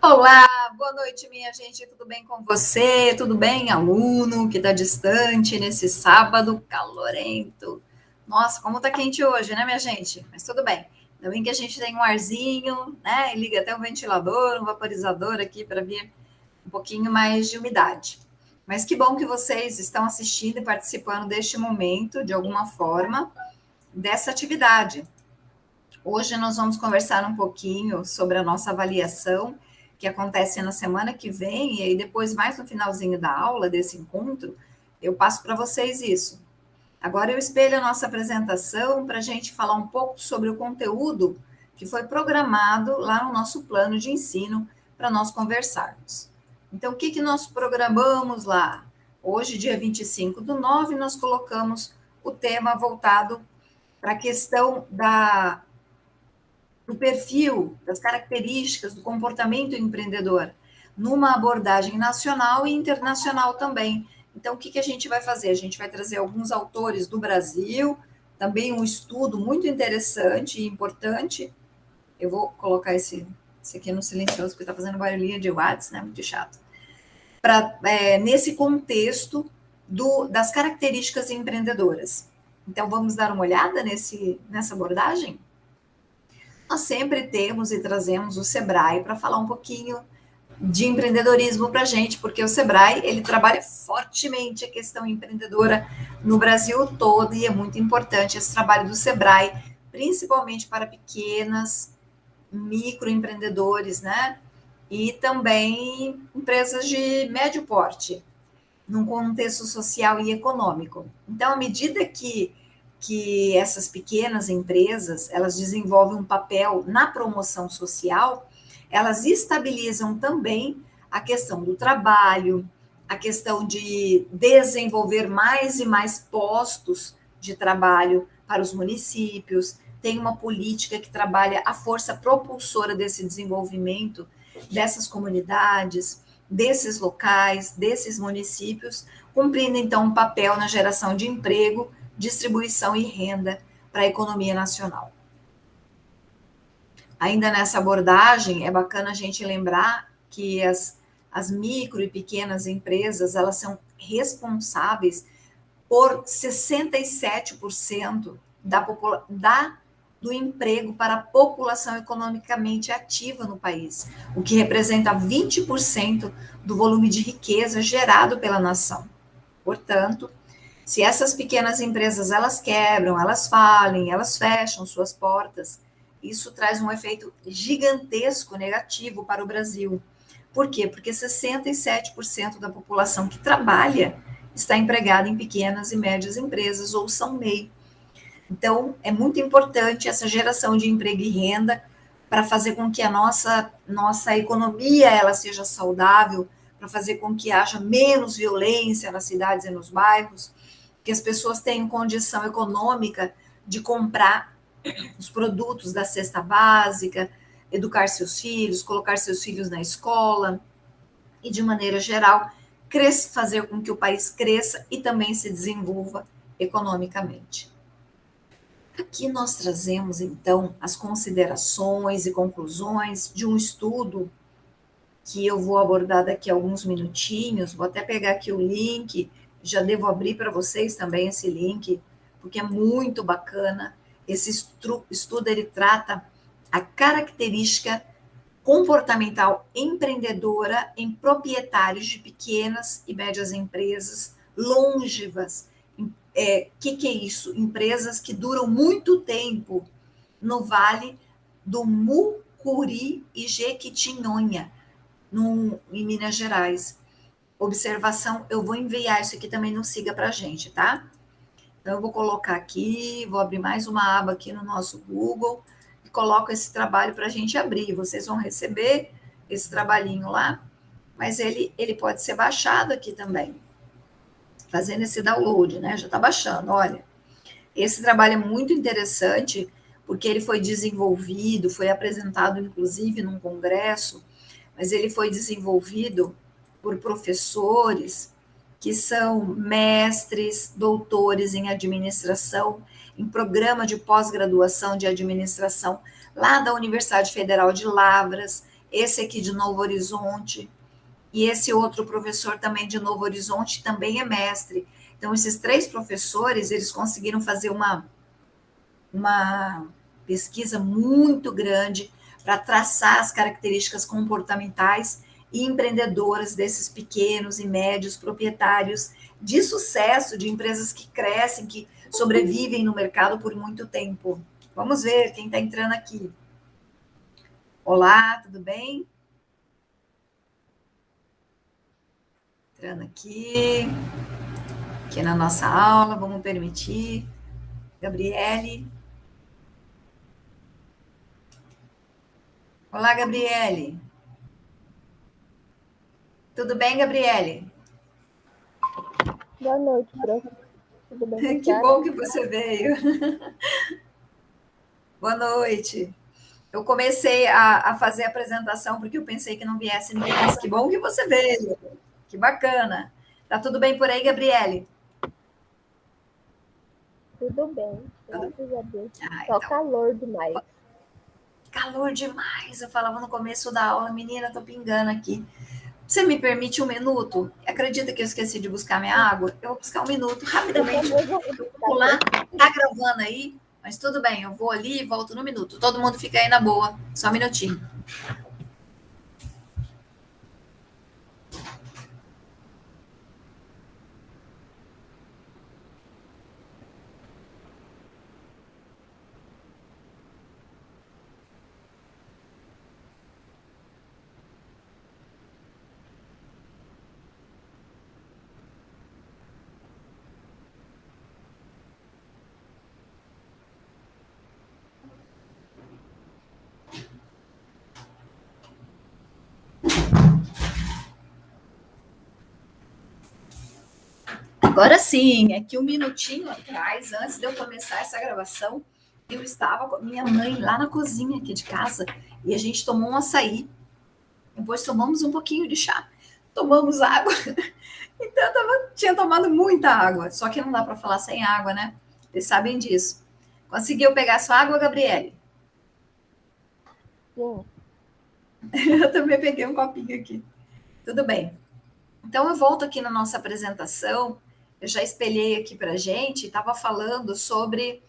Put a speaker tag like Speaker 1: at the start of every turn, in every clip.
Speaker 1: Olá, boa noite, minha gente. Tudo bem com você? Tudo bem, aluno que está distante nesse sábado calorento? Nossa, como tá quente hoje, né, minha gente? Mas tudo bem. Ainda bem que a gente tem um arzinho, né? E liga até um ventilador, um vaporizador aqui para vir um pouquinho mais de umidade. Mas que bom que vocês estão assistindo e participando deste momento, de alguma forma, dessa atividade. Hoje nós vamos conversar um pouquinho sobre a nossa avaliação, que acontece na semana que vem, e aí depois, mais no finalzinho da aula, desse encontro, eu passo para vocês isso. Agora eu espelho a nossa apresentação para a gente falar um pouco sobre o conteúdo que foi programado lá no nosso plano de ensino para nós conversarmos. Então, o que, que nós programamos lá? Hoje, dia 25/9, nós colocamos o tema voltado para a questão do perfil, das características do comportamento empreendedor, numa abordagem nacional e internacional também. Então, o que, que a gente vai fazer? A gente vai trazer alguns autores do Brasil, também um estudo muito interessante e importante. Eu vou colocar esse aqui no silencioso, porque está fazendo barulhinho de WhatsApp, né? Muito chato. Nesse contexto das características empreendedoras. Então, vamos dar uma olhada nessa abordagem? Nós sempre temos e trazemos o Sebrae para falar um pouquinho de empreendedorismo para a gente, porque o Sebrae ele trabalha fortemente a questão empreendedora no Brasil todo e é muito importante esse trabalho do Sebrae, principalmente para pequenas, microempreendedores, né? E também empresas de médio porte, num contexto social e econômico. Então, à medida que essas pequenas empresas elas desenvolvem um papel na promoção social, elas estabilizam também a questão do trabalho, a questão de desenvolver mais e mais postos de trabalho para os municípios, tem uma política que trabalha a força propulsora desse desenvolvimento dessas comunidades, desses locais, desses municípios, cumprindo então um papel na geração de emprego, distribuição e renda para a economia nacional. Ainda nessa abordagem, é bacana a gente lembrar que as micro e pequenas empresas, elas são responsáveis por 67% do emprego para a população economicamente ativa no país, o que representa 20% do volume de riqueza gerado pela nação. Portanto, se essas pequenas empresas elas quebram, elas falem, elas fecham suas portas, isso traz um efeito gigantesco negativo para o Brasil. Por quê? Porque 67% da população que trabalha está empregada em pequenas e médias empresas ou são MEI. Então, é muito importante essa geração de emprego e renda para fazer com que a nossa economia ela seja saudável, para fazer com que haja menos violência nas cidades e nos bairros, que as pessoas tenham condição econômica de comprar os produtos da cesta básica, educar seus filhos, colocar seus filhos na escola e, de maneira geral, fazer com que o país cresça e também se desenvolva economicamente. Aqui nós trazemos, então, as considerações e conclusões de um estudo que eu vou abordar daqui a alguns minutinhos. Vou até pegar aqui o link, já devo abrir para vocês também esse link, porque é muito bacana. Esse estudo ele trata a característica comportamental empreendedora em proprietários de pequenas e médias empresas longevas. Que é isso? Empresas que duram muito tempo no Vale do Mucuri e Jequitinhonha, em Minas Gerais. Observação, eu vou enviar isso aqui também, não siga para a gente, tá? Então, eu vou colocar aqui, vou abrir mais uma aba aqui no nosso Google e coloco esse trabalho para a gente abrir. Vocês vão receber esse trabalhinho lá, mas ele pode ser baixado aqui também, fazendo esse download, né? Já está baixando, olha. Esse trabalho é muito interessante, porque ele foi desenvolvido, foi apresentado, inclusive, num congresso, mas ele foi desenvolvido por professores que são mestres, doutores em administração, em programa de pós-graduação de administração, lá da Universidade Federal de Lavras, esse aqui de Novo Horizonte, e esse outro professor também de Novo Horizonte também é mestre. Então, esses 3 professores, eles conseguiram fazer uma pesquisa muito grande para traçar as características comportamentais e empreendedoras desses pequenos e médios proprietários de sucesso, de empresas que crescem, que sobrevivem no mercado por muito tempo. Vamos ver quem está entrando aqui. Olá, tudo bem? Entrando aqui na nossa aula, vamos permitir. Gabriele. Olá, Gabriele. Tudo bem, Gabriele?
Speaker 2: Boa noite, prof. Tudo bem com
Speaker 1: Que bom que você veio. Boa noite. Eu comecei a fazer a apresentação porque eu pensei que não viesse ninguém, mas que bom que você veio. Que bacana. Tá tudo bem por aí, Gabriele?
Speaker 2: Tudo bem, graças a Deus. Só
Speaker 1: Então.
Speaker 2: calor demais.
Speaker 1: Calor demais. Eu falava no começo da aula, menina, tô pingando aqui. Você me permite um minuto? Acredita que eu esqueci de buscar minha água? Eu vou buscar um minuto, rapidamente. Eu vou lá, tá gravando aí, mas tudo bem, eu vou ali e volto no minuto. Todo mundo fica aí na boa, só um minutinho. Agora sim, aqui um minutinho atrás, antes de eu começar essa gravação, eu estava com minha mãe lá na cozinha aqui de casa e a gente tomou um açaí. Depois tomamos um pouquinho de chá, tomamos água. Então tinha tomado muita água, só que não dá para falar sem água, né? Vocês sabem disso. Conseguiu pegar sua água, Gabriele?
Speaker 2: Sim.
Speaker 1: Eu também peguei um copinho aqui. Tudo bem. Então eu volto aqui na nossa apresentação. Eu já espelhei aqui para a gente, estava falando sobre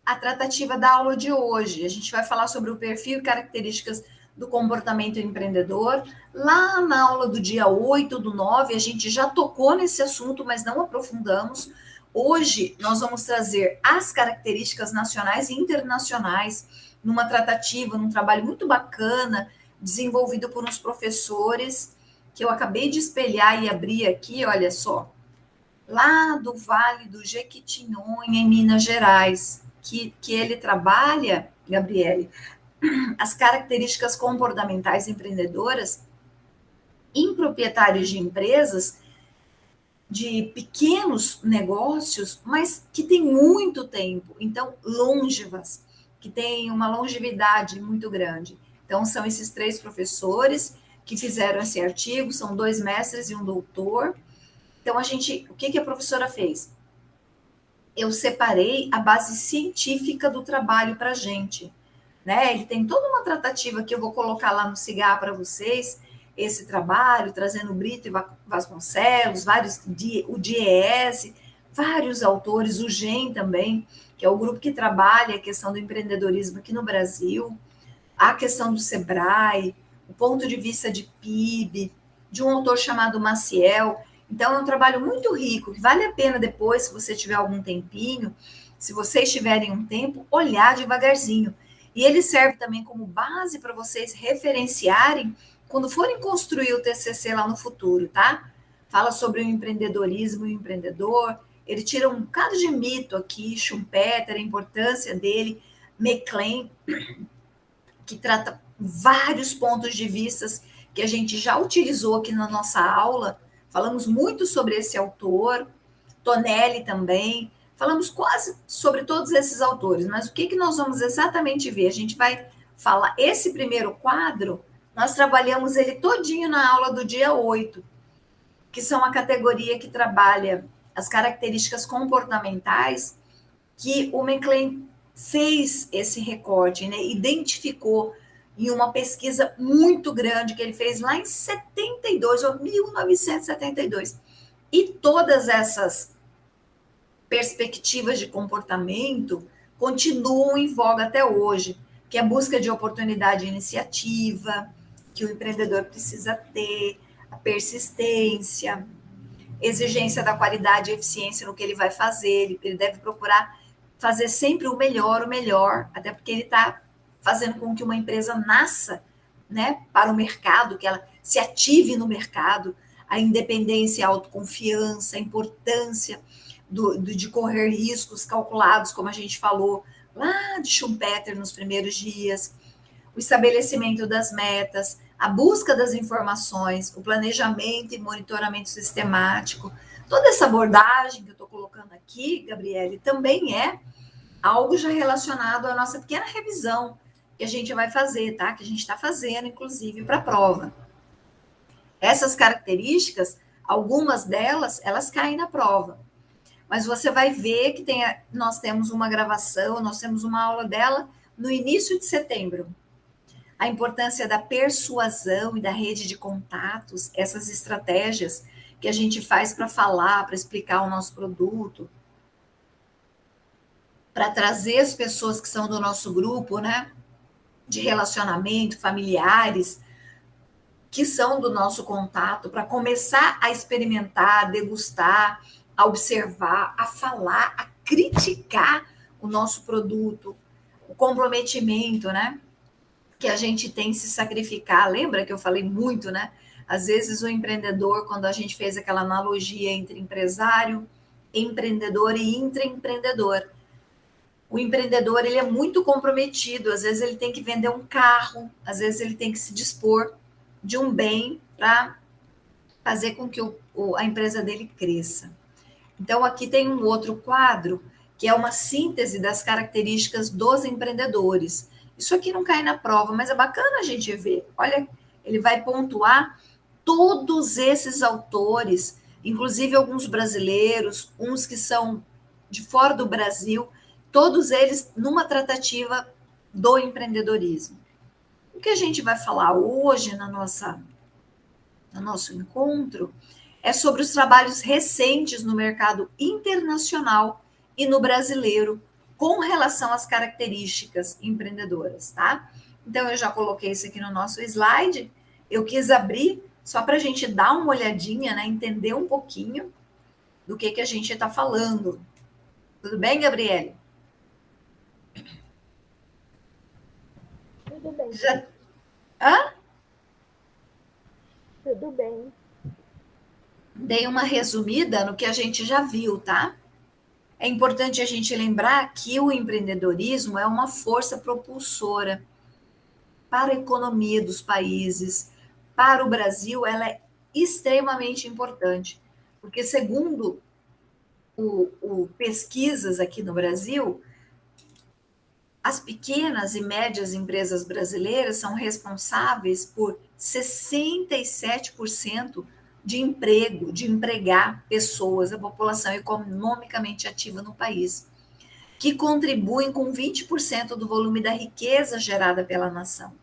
Speaker 1: a tratativa da aula de hoje. A gente vai falar sobre o perfil e características do comportamento empreendedor. Lá na aula do dia 8/9, a gente já tocou nesse assunto, mas não aprofundamos. Hoje, nós vamos trazer as características nacionais e internacionais numa tratativa, num trabalho muito bacana, desenvolvido por uns professores, que eu acabei de espelhar e abrir aqui, olha só, lá do Vale do Jequitinhonha, em Minas Gerais, que ele trabalha, Gabriele, as características comportamentais empreendedoras em proprietários de empresas, de pequenos negócios, mas que têm muito tempo, então longevas, que têm uma longevidade muito grande. Então, são esses 3 professores que fizeram esse artigo, são 2 mestres e um doutor. Então, o que a professora fez? Eu separei a base científica do trabalho para a gente. Né? Ele tem toda uma tratativa que eu vou colocar lá no Cigar para vocês, esse trabalho, trazendo Brito e Vasconcelos, o DIEESE, vários autores, o GEM também, que é o grupo que trabalha a questão do empreendedorismo aqui no Brasil, a questão do SEBRAE, o ponto de vista de PIB, de um autor chamado Maciel. Então, é um trabalho muito rico, que vale a pena depois, se você tiver algum tempinho, se vocês tiverem um tempo, olhar devagarzinho. E ele serve também como base para vocês referenciarem quando forem construir o TCC lá no futuro, tá? Fala sobre o empreendedorismo e o empreendedor. Ele tira um bocado de mito aqui, Schumpeter, a importância dele, McLean, que trata vários pontos de vista que a gente já utilizou aqui na nossa aula. Falamos muito sobre esse autor, Tonelli também. Falamos quase sobre todos esses autores, mas o que nós vamos exatamente ver? A gente vai falar, esse primeiro quadro, nós trabalhamos ele todinho na aula do dia 8, que são a categoria que trabalha as características comportamentais, que o McLean fez esse recorte, né? Identificou em uma pesquisa muito grande que ele fez lá em 72 ou 1972. E todas essas perspectivas de comportamento continuam em voga até hoje, que é a busca de oportunidade e iniciativa, que o empreendedor precisa ter, a persistência, exigência da qualidade e eficiência no que ele vai fazer, ele deve procurar fazer sempre o melhor, até porque ele está fazendo com que uma empresa nasça, né, para o mercado, que ela se ative no mercado, a independência, a autoconfiança, a importância de correr riscos calculados, como a gente falou lá de Schumpeter nos primeiros dias, o estabelecimento das metas, a busca das informações, o planejamento e monitoramento sistemático. Toda essa abordagem que eu estou colocando aqui, Gabriele, também é algo já relacionado à nossa pequena revisão que a gente vai fazer, tá? Que a gente está fazendo, inclusive, para a prova. Essas características, algumas delas, elas caem na prova. Mas você vai ver que nós temos uma gravação, nós temos uma aula dela no início de setembro. A importância da persuasão e da rede de contatos, essas estratégias que a gente faz para falar, para explicar o nosso produto, para trazer as pessoas que são do nosso grupo, né, de relacionamento, familiares, que são do nosso contato, para começar a experimentar, a degustar, a observar, a falar, a criticar o nosso produto, o comprometimento, né? Que a gente tem que se sacrificar. Lembra que eu falei muito, né? Às vezes o empreendedor, quando a gente fez aquela analogia entre empresário, empreendedor e intraempreendedor. O empreendedor, ele é muito comprometido, às vezes ele tem que vender um carro, às vezes ele tem que se dispor de um bem para fazer com que a empresa dele cresça. Então, aqui tem um outro quadro, que é uma síntese das características dos empreendedores. Isso aqui não cai na prova, mas é bacana a gente ver. Olha, ele vai pontuar todos esses autores, inclusive alguns brasileiros, uns que são de fora do Brasil, todos eles numa tratativa do empreendedorismo. O que a gente vai falar hoje no nosso encontro é sobre os trabalhos recentes no mercado internacional e no brasileiro com relação às características empreendedoras, tá? Então, eu já coloquei isso aqui no nosso slide. Eu quis abrir só para a gente dar uma olhadinha, né? Entender um pouquinho do que a gente está falando. Tudo bem, Gabriele?
Speaker 2: Tudo bem.
Speaker 1: Hã?
Speaker 2: Tudo bem.
Speaker 1: Dei uma resumida no que a gente já viu, tá? É importante a gente lembrar que o empreendedorismo é uma força propulsora para a economia dos países. Para o Brasil, ela é extremamente importante, porque segundo o pesquisas aqui no Brasil, as pequenas e médias empresas brasileiras são responsáveis por 67% de emprego, de empregar pessoas, a população economicamente ativa no país, que contribuem com 20% do volume da riqueza gerada pela nação.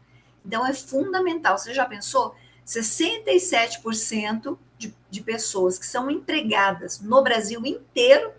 Speaker 1: Então, é fundamental. Você já pensou? 67% de pessoas que são empregadas no Brasil inteiro,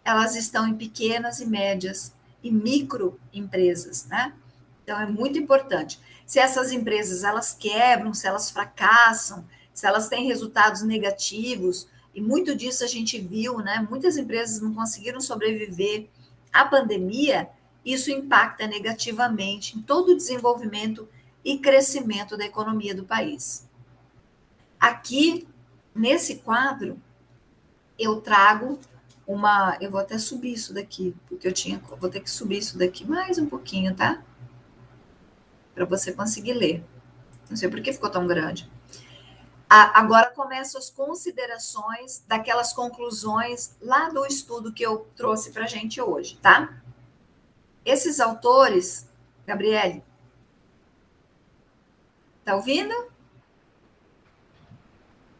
Speaker 1: elas estão em pequenas e médias e microempresas, né? Então, é muito importante. Se essas empresas, elas quebram, se elas fracassam, se elas têm resultados negativos, e muito disso a gente viu, né? Muitas empresas não conseguiram sobreviver à pandemia, isso impacta negativamente em todo o desenvolvimento e crescimento da economia do país. Aqui, nesse quadro, eu trago eu vou até subir isso daqui, porque vou ter que subir isso daqui mais um pouquinho, tá? Para você conseguir ler. Não sei por que ficou tão grande. Agora começam as considerações daquelas conclusões lá do estudo que eu trouxe para a gente hoje, tá? Esses autores, Gabriele, tá ouvindo?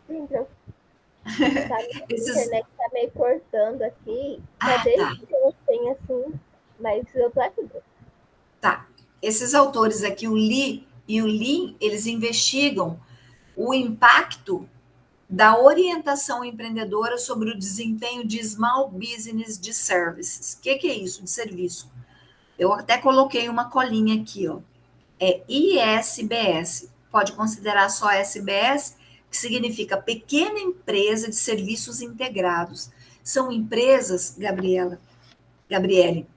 Speaker 2: Sim, tá, a internet tá meio cortando aqui. Tá desde
Speaker 1: tá.
Speaker 2: que eu tenho assim, mas eu tô aqui.
Speaker 1: Tá. esses autores aqui, o Lee e o Lin, eles investigam o impacto da orientação empreendedora sobre o desempenho de small business de services. O que é isso, de serviço? Eu até coloquei uma colinha aqui, ó. É ISBS. Pode considerar só SBS, que significa Pequena Empresa de Serviços Integrados. São empresas, Gabriele,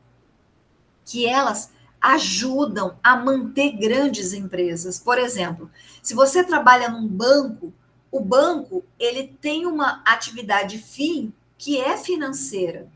Speaker 1: que elas ajudam a manter grandes empresas. Por exemplo, se você trabalha num banco, o banco ele tem uma atividade fim que é financeira,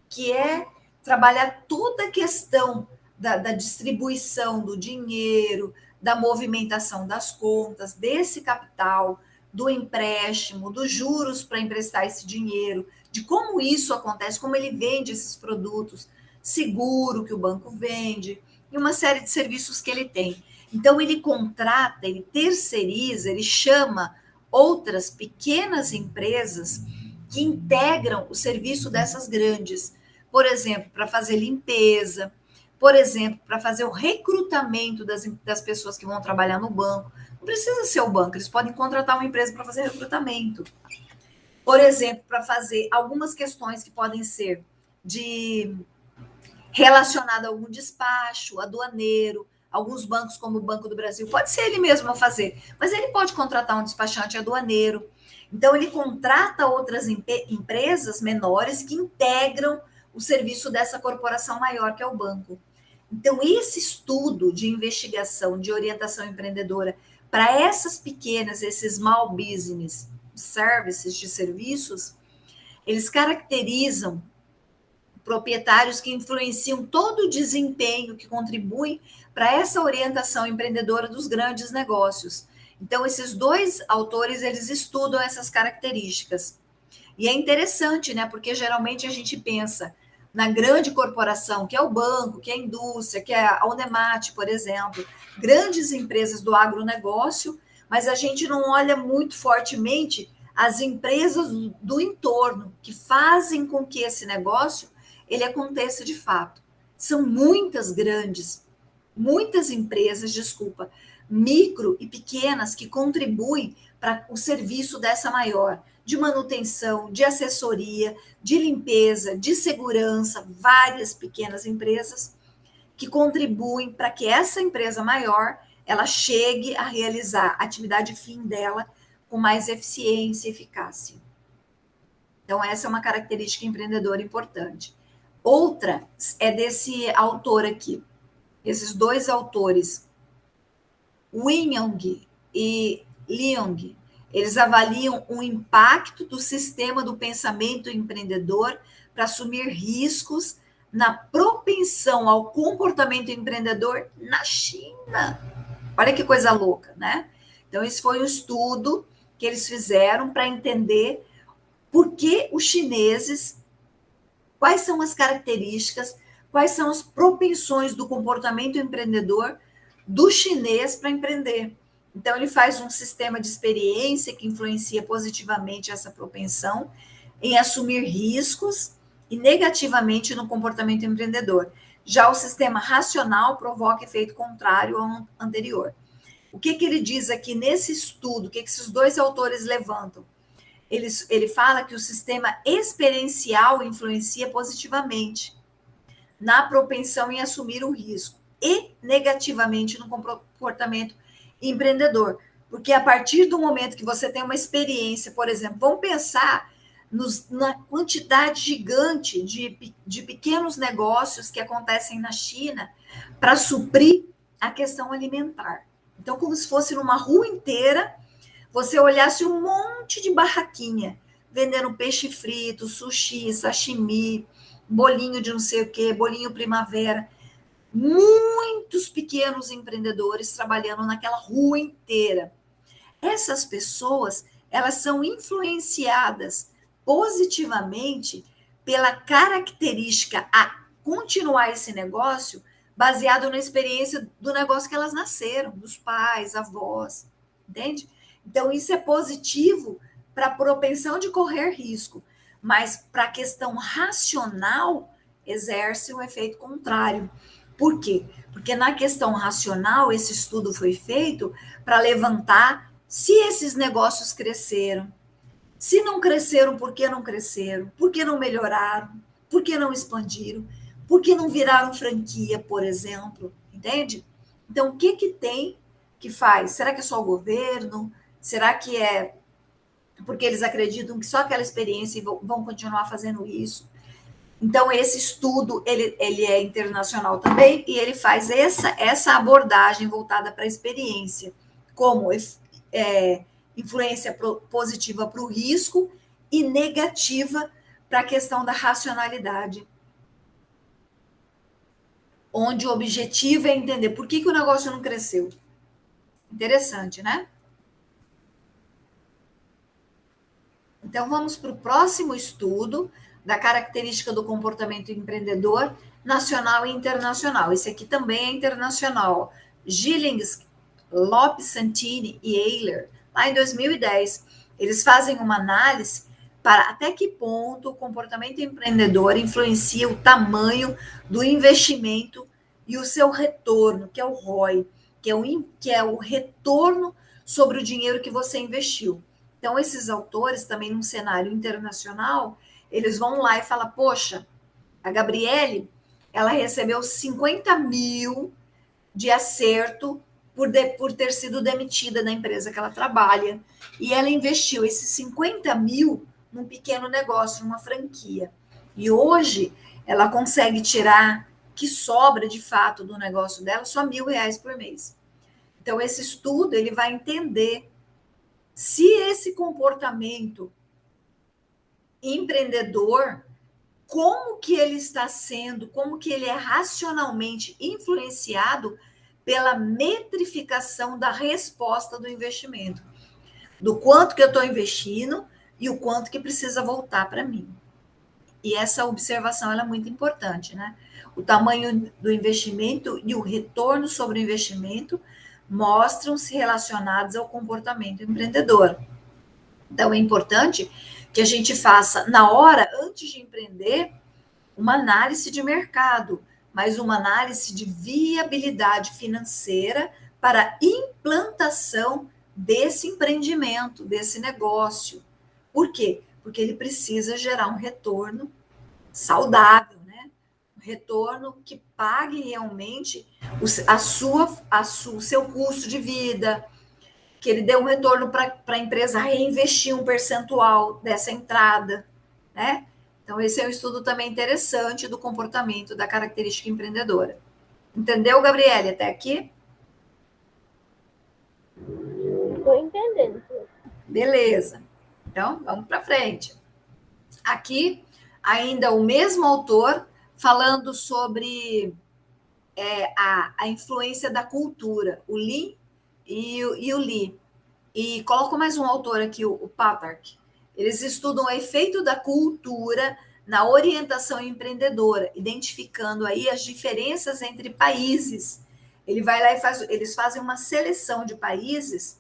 Speaker 1: que é trabalhar toda a questão da distribuição do dinheiro, da movimentação das contas, desse capital, do empréstimo, dos juros para emprestar esse dinheiro, de como isso acontece, como ele vende esses produtos, seguro que o banco vende, e uma série de serviços que ele tem. Então, ele contrata, ele terceiriza, ele chama outras pequenas empresas que integram o serviço dessas grandes. Por exemplo, para fazer limpeza, por exemplo, para fazer o recrutamento das pessoas que vão trabalhar no banco. Não precisa ser o banco, eles podem contratar uma empresa para fazer recrutamento. Por exemplo, para fazer algumas questões que podem ser de relacionado a algum despacho, aduaneiro, alguns bancos, como o Banco do Brasil, pode ser ele mesmo a fazer, mas ele pode contratar um despachante aduaneiro. Então, ele contrata outras empresas menores que integram o serviço dessa corporação maior, que é o banco. Então, esse estudo de investigação, de orientação empreendedora, para essas pequenas, esses small business services, de serviços, eles caracterizam proprietários que influenciam todo o desempenho, que contribuem para essa orientação empreendedora dos grandes negócios. Então, esses dois autores, eles estudam essas características. E é interessante, né? Porque geralmente a gente pensa na grande corporação, que é o banco, que é a indústria, que é a Unemate, por exemplo, grandes empresas do agronegócio, mas a gente não olha muito fortemente as empresas do entorno, que fazem com que esse negócio ele aconteça de fato. São muitas empresas, desculpa, micro e pequenas que contribuem para o serviço dessa maior, de manutenção, de assessoria, de limpeza, de segurança, várias pequenas empresas que contribuem para que essa empresa maior ela chegue a realizar a atividade fim dela com mais eficiência e eficácia. Então, essa é uma característica empreendedora importante. Outra é desse autor aqui, esses dois autores, Wing e Leong, eles avaliam o impacto do sistema do pensamento empreendedor para assumir riscos na propensão ao comportamento empreendedor na China. Olha que coisa louca, né? Então, esse foi um estudo que eles fizeram para entender por que os chineses, quais são as características, quais são as propensões do comportamento empreendedor do chinês para empreender. Então, ele faz um sistema de experiência que influencia positivamente essa propensão em assumir riscos e negativamente no comportamento empreendedor. Já o sistema racional provoca efeito contrário ao anterior. O que ele diz aqui nesse estudo, o que esses dois autores levantam? Ele fala que o sistema experiencial influencia positivamente na propensão em assumir o risco e negativamente no comportamento empreendedor. Porque a partir do momento que você tem uma experiência, por exemplo, vamos pensar na quantidade gigante de pequenos negócios que acontecem na China para suprir a questão alimentar. Então, como se fosse numa rua inteira, você olhasse um monte de barraquinha, vendendo peixe frito, sushi, sashimi, bolinho de não sei o quê, bolinho primavera. Muitos pequenos empreendedores trabalhando naquela rua inteira. Essas pessoas, elas são influenciadas positivamente pela característica a continuar esse negócio baseado na experiência do negócio que elas nasceram, dos pais, avós, entende? Então, isso é positivo para a propensão de correr risco, mas para a questão racional, exerce um efeito contrário. Por quê? Porque na questão racional, esse estudo foi feito para levantar se esses negócios cresceram. Se não cresceram, por que não cresceram? Por que não melhoraram? Por que não expandiram? Por que não viraram franquia, por exemplo? Entende? Então, o que tem que faz? Será que é só o governo? Será que é porque eles acreditam que só aquela experiência vão continuar fazendo isso? Então, esse estudo, ele é internacional também, e ele faz essa abordagem voltada para a experiência, como influência positiva para o risco e negativa para a questão da racionalidade, onde o objetivo é entender por que o negócio não cresceu. Interessante, né? Então, vamos para o próximo estudo da característica do comportamento empreendedor nacional e internacional. Esse aqui também é internacional. Gillings, Lopes, Santini e Eiler, lá em 2010, eles fazem uma análise para até que ponto o comportamento empreendedor influencia o tamanho do investimento e o seu retorno, que é o ROI, que é o retorno sobre o dinheiro que você investiu. Então, esses autores, também num cenário internacional, eles vão lá e falam, poxa, a Gabriele, ela recebeu 50 mil de acerto por ter sido demitida da empresa que ela trabalha. E ela investiu esses 50 mil num pequeno negócio, numa franquia. E hoje, ela consegue tirar, que sobra de fato do negócio dela, só R$ 1.000 por mês. Então, esse estudo, ele vai entender se esse comportamento empreendedor, como que ele está sendo, como que ele é racionalmente influenciado pela metrificação da resposta do investimento, do quanto que eu estou investindo e o quanto que precisa voltar para mim. E essa observação ela é muito importante, né? O tamanho do investimento e o retorno sobre o investimento mostram-se relacionados ao comportamento empreendedor. Então, é importante que a gente faça, na hora, antes de empreender, uma análise de mercado, mas uma análise de viabilidade financeira para a implantação desse empreendimento, desse negócio. Por quê? Porque ele precisa gerar um retorno saudável, né? Um retorno que pague realmente o seu custo de vida, que ele dê um retorno para a empresa reinvestir um percentual dessa entrada, né? Então, esse é um estudo também interessante do comportamento da característica empreendedora. Entendeu, Gabriele, até aqui?
Speaker 2: Estou entendendo.
Speaker 1: Beleza. Então, vamos para frente. Aqui, ainda o mesmo autor falando sobre a influência da cultura, o Lee e o Lee. E coloco mais um autor aqui, o Pathak. Eles estudam o efeito da cultura na orientação empreendedora, identificando aí as diferenças entre países. Ele vai lá e eles fazem uma seleção de países: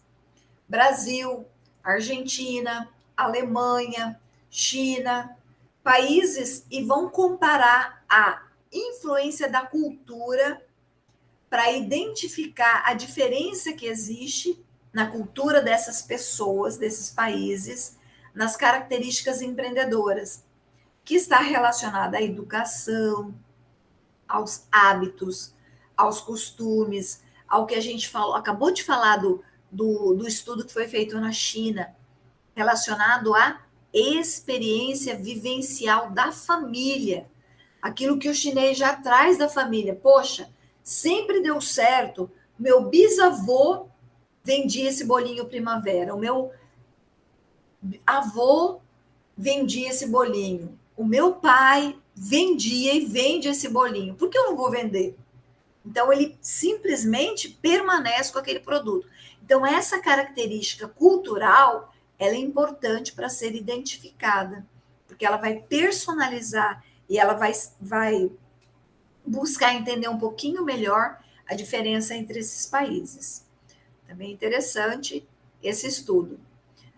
Speaker 1: Brasil, Argentina, Alemanha, China, países, e vão comparar a influência da cultura para identificar a diferença que existe na cultura dessas pessoas, desses países, nas características empreendedoras, que está relacionada à educação, aos hábitos, aos costumes, ao que a gente falou, acabou de falar do estudo que foi feito na China, relacionado à experiência vivencial da família, aquilo que o chinês já traz da família. Poxa, sempre deu certo. Meu bisavô vendia esse bolinho primavera. O meu avô vendia esse bolinho. O meu pai vendia e vende esse bolinho. Por que eu não vou vender? Então, ele simplesmente permanece com aquele produto. Então, essa característica cultural, ela é importante para ser identificada, porque ela vai personalizar e ela vai buscar entender um pouquinho melhor a diferença entre esses países. Também interessante esse estudo.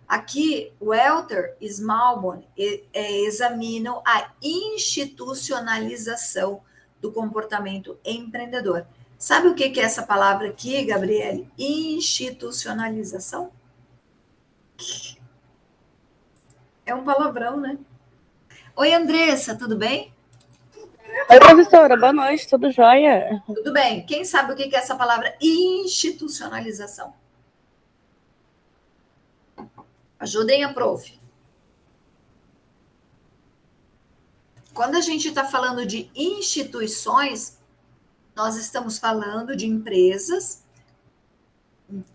Speaker 1: Aqui, Welter e Smallbone examinam a institucionalização do comportamento empreendedor. Sabe o que é essa palavra aqui, Gabriele? Institucionalização? É um palavrão, né? Oi, Andressa, tudo bem?
Speaker 3: Oi, professora, boa noite, tudo jóia?
Speaker 1: Tudo bem. Quem sabe o que é essa palavra institucionalização? Ajudem a prof. Quando a gente está falando de instituições, nós estamos falando de empresas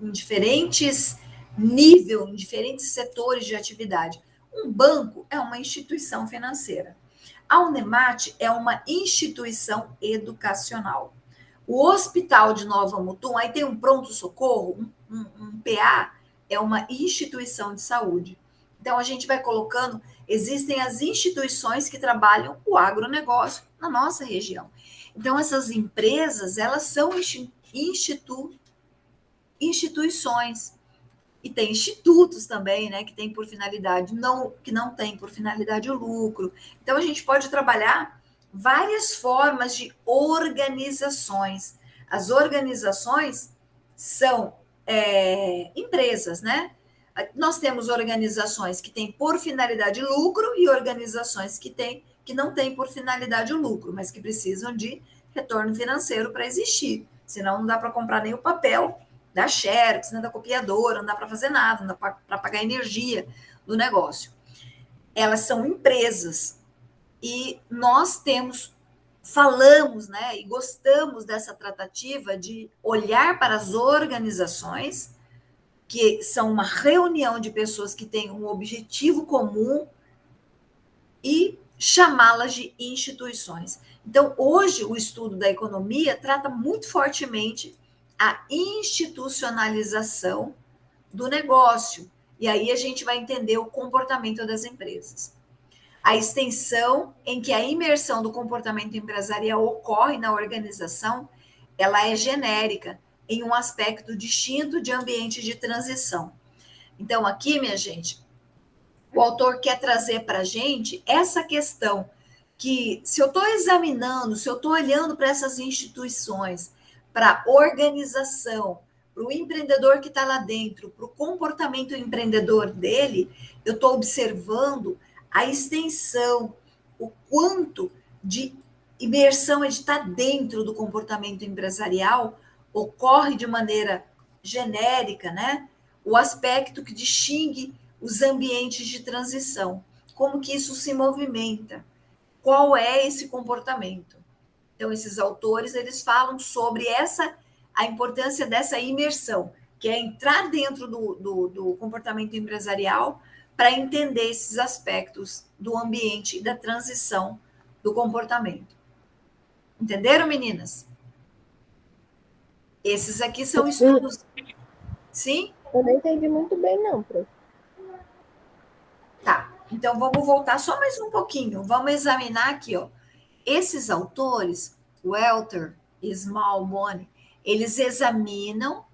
Speaker 1: em diferentes níveis, em diferentes setores de atividade. Um banco é uma instituição financeira. A Unemat é uma instituição educacional. O Hospital de Nova Mutum, aí tem um pronto-socorro, um PA, é uma instituição de saúde. Então, a gente vai colocando, existem as instituições que trabalham o agronegócio na nossa região. Então, essas empresas, elas são instituições. E tem institutos também, né, que tem por finalidade, que não tem por finalidade o lucro. Então, a gente pode trabalhar várias formas de organizações. As organizações são empresas, né? Nós temos organizações que têm por finalidade lucro e organizações que não têm por finalidade o lucro, mas que precisam de retorno financeiro para existir. Senão não dá para comprar nem o papel da Xerox, né, da copiadora, não dá para fazer nada, não dá para pagar a energia do negócio. Elas são empresas e nós falamos, né, e gostamos dessa tratativa de olhar para as organizações, que são uma reunião de pessoas que têm um objetivo comum, e chamá-las de instituições. Então, hoje, o estudo da economia trata muito fortemente a institucionalização do negócio. E aí a gente vai entender o comportamento das empresas. A extensão em que a imersão do comportamento empresarial ocorre na organização, ela é genérica, em um aspecto distinto de ambiente de transição. Então, aqui, minha gente, o autor quer trazer para a gente essa questão que, se eu estou examinando, se eu estou olhando para essas instituições, para a organização, para o empreendedor que está lá dentro, para o comportamento empreendedor dele, eu estou observando a extensão, o quanto de imersão de estar dentro do comportamento empresarial ocorre de maneira genérica, né? O aspecto que distingue os ambientes de transição, como que isso se movimenta, qual é esse comportamento. Então, esses autores, eles falam sobre a importância dessa imersão, que é entrar dentro do comportamento empresarial para entender esses aspectos do ambiente e da transição do comportamento. Entenderam, meninas? Esses aqui são estudos... Sim?
Speaker 2: Eu não entendi muito bem, não, prof.
Speaker 1: Tá, então vamos voltar só mais um pouquinho. Vamos examinar aqui, ó. Esses autores, Welter e Smallbone, eles examinam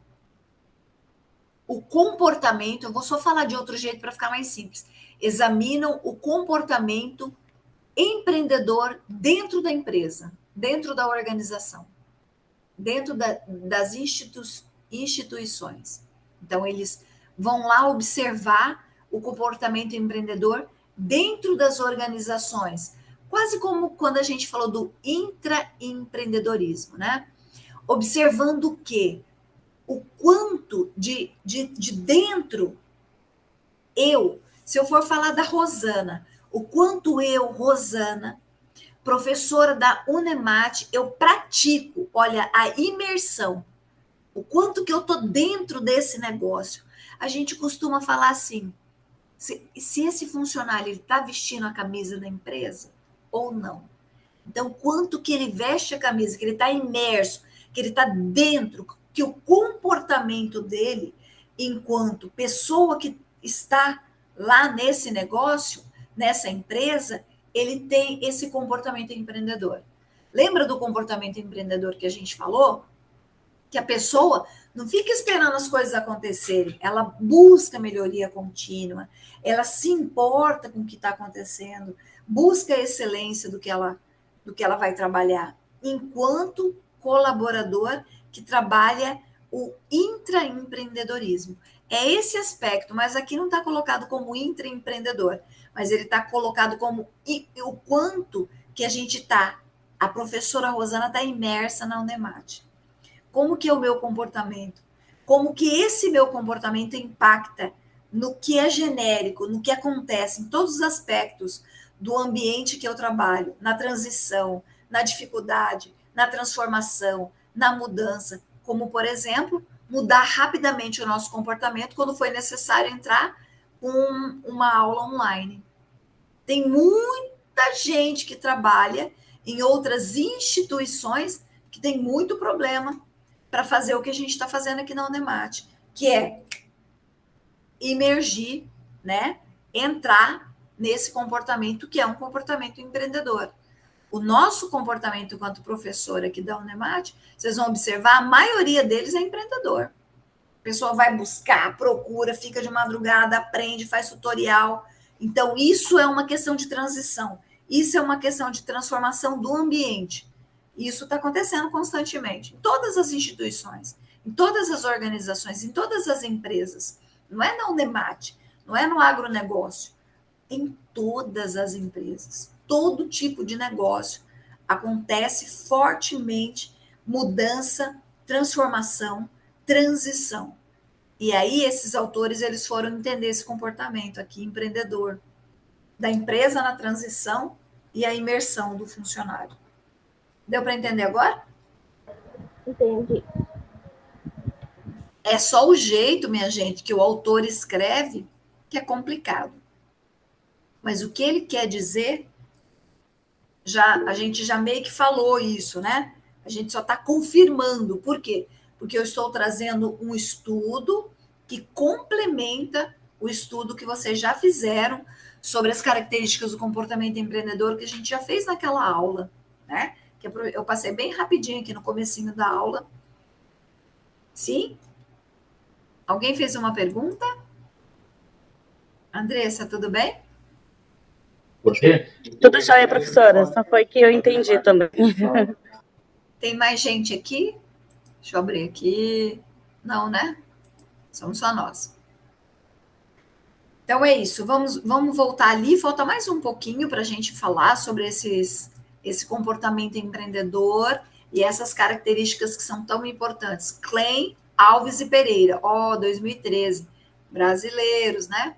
Speaker 1: o comportamento, eu vou só falar de outro jeito para ficar mais simples, examinam o comportamento empreendedor dentro da empresa, dentro da organização, dentro das instituições. Então, eles vão lá observar o comportamento empreendedor dentro das organizações, quase como quando a gente falou do intraempreendedorismo, né? Observando o quê? O quanto de dentro se eu for falar da Rosana, o quanto eu, Rosana, professora da Unemat, eu pratico, olha, a imersão, o quanto que eu estou dentro desse negócio. A gente costuma falar assim, se esse funcionário está vestindo a camisa da empresa ou não. Então, quanto que ele veste a camisa, que ele está imerso, que ele está dentro, que o comportamento dele, enquanto pessoa que está lá nesse negócio, nessa empresa, ele tem esse comportamento empreendedor. Lembra do comportamento empreendedor que a gente falou? Que a pessoa não fica esperando as coisas acontecerem, ela busca melhoria contínua, ela se importa com o que está acontecendo, busca a excelência do que ela vai trabalhar. enquanto colaborador que trabalha o intraempreendedorismo. É esse aspecto, mas aqui não está colocado como intraempreendedor, mas ele está colocado como o quanto que a gente está, a professora Rosana está imersa na Unemate. Como que é o meu comportamento? Como que esse meu comportamento impacta no que é genérico, no que acontece em todos os aspectos do ambiente que eu trabalho, na transição, na dificuldade, na transformação, na mudança, como, por exemplo, mudar rapidamente o nosso comportamento quando foi necessário entrar com uma aula online. Tem muita gente que trabalha em outras instituições que tem muito problema para fazer o que a gente está fazendo aqui na Unemate, que é imergir, né? Entrar nesse comportamento que é um comportamento empreendedor. O nosso comportamento enquanto professor aqui da Unemate, vocês vão observar, a maioria deles é empreendedor. A pessoa vai buscar, procura, fica de madrugada, aprende, faz tutorial. Então, isso é uma questão de transição. Isso é uma questão de transformação do ambiente. Isso está acontecendo constantemente em todas as instituições, em todas as organizações, em todas as empresas. Não é na Unemate, não é no agronegócio. Em todas as empresas, todo tipo de negócio acontece fortemente mudança, transformação, transição. E aí esses autores eles foram entender esse comportamento aqui empreendedor da empresa na transição e a imersão do funcionário. Deu para entender agora?
Speaker 2: Entendi.
Speaker 1: É só o jeito, minha gente, que o autor escreve que é complicado. Mas o que ele quer dizer, a gente já meio que falou isso, né? A gente só está confirmando. Por quê? Porque eu estou trazendo um estudo que complementa o estudo que vocês já fizeram sobre as características do comportamento empreendedor que a gente já fez naquela aula, né? Que eu passei bem rapidinho aqui no comecinho da aula. Sim? Alguém fez uma pergunta? Andressa, tudo bem?
Speaker 4: Você?
Speaker 3: Tudo jóia, professora. Só foi que eu entendi também.
Speaker 1: Tem mais gente aqui? Deixa eu abrir aqui. Não, né? Somos só nós. Então é isso. Vamos voltar ali. Falta mais um pouquinho para a gente falar sobre esse comportamento empreendedor e essas características que são tão importantes. Klein, Alves e Pereira. 2013. Brasileiros, né?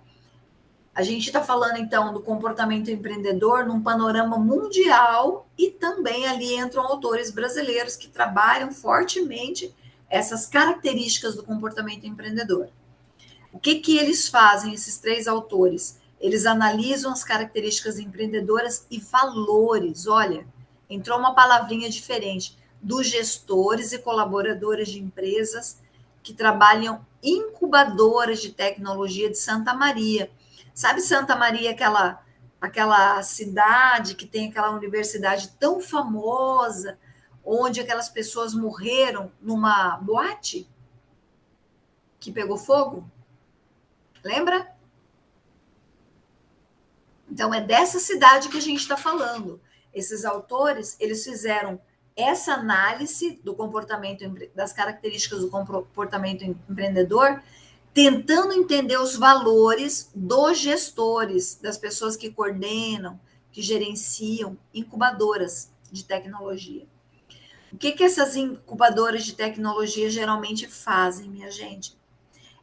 Speaker 1: A gente está falando, então, do comportamento empreendedor num panorama mundial e também ali entram autores brasileiros que trabalham fortemente essas características do comportamento empreendedor. O que eles fazem, esses três autores? Eles analisam as características empreendedoras e valores. Olha, entrou uma palavrinha diferente, dos gestores e colaboradores de empresas que trabalham incubadoras de tecnologia de Santa Maria. Sabe Santa Maria, aquela cidade que tem aquela universidade tão famosa, onde aquelas pessoas morreram numa boate que pegou fogo? Lembra? Então, é dessa cidade que a gente está falando. Esses autores, eles fizeram essa análise do comportamento, das características do comportamento empreendedor, tentando entender os valores dos gestores, das pessoas que coordenam, que gerenciam incubadoras de tecnologia. O que essas incubadoras de tecnologia geralmente fazem, minha gente?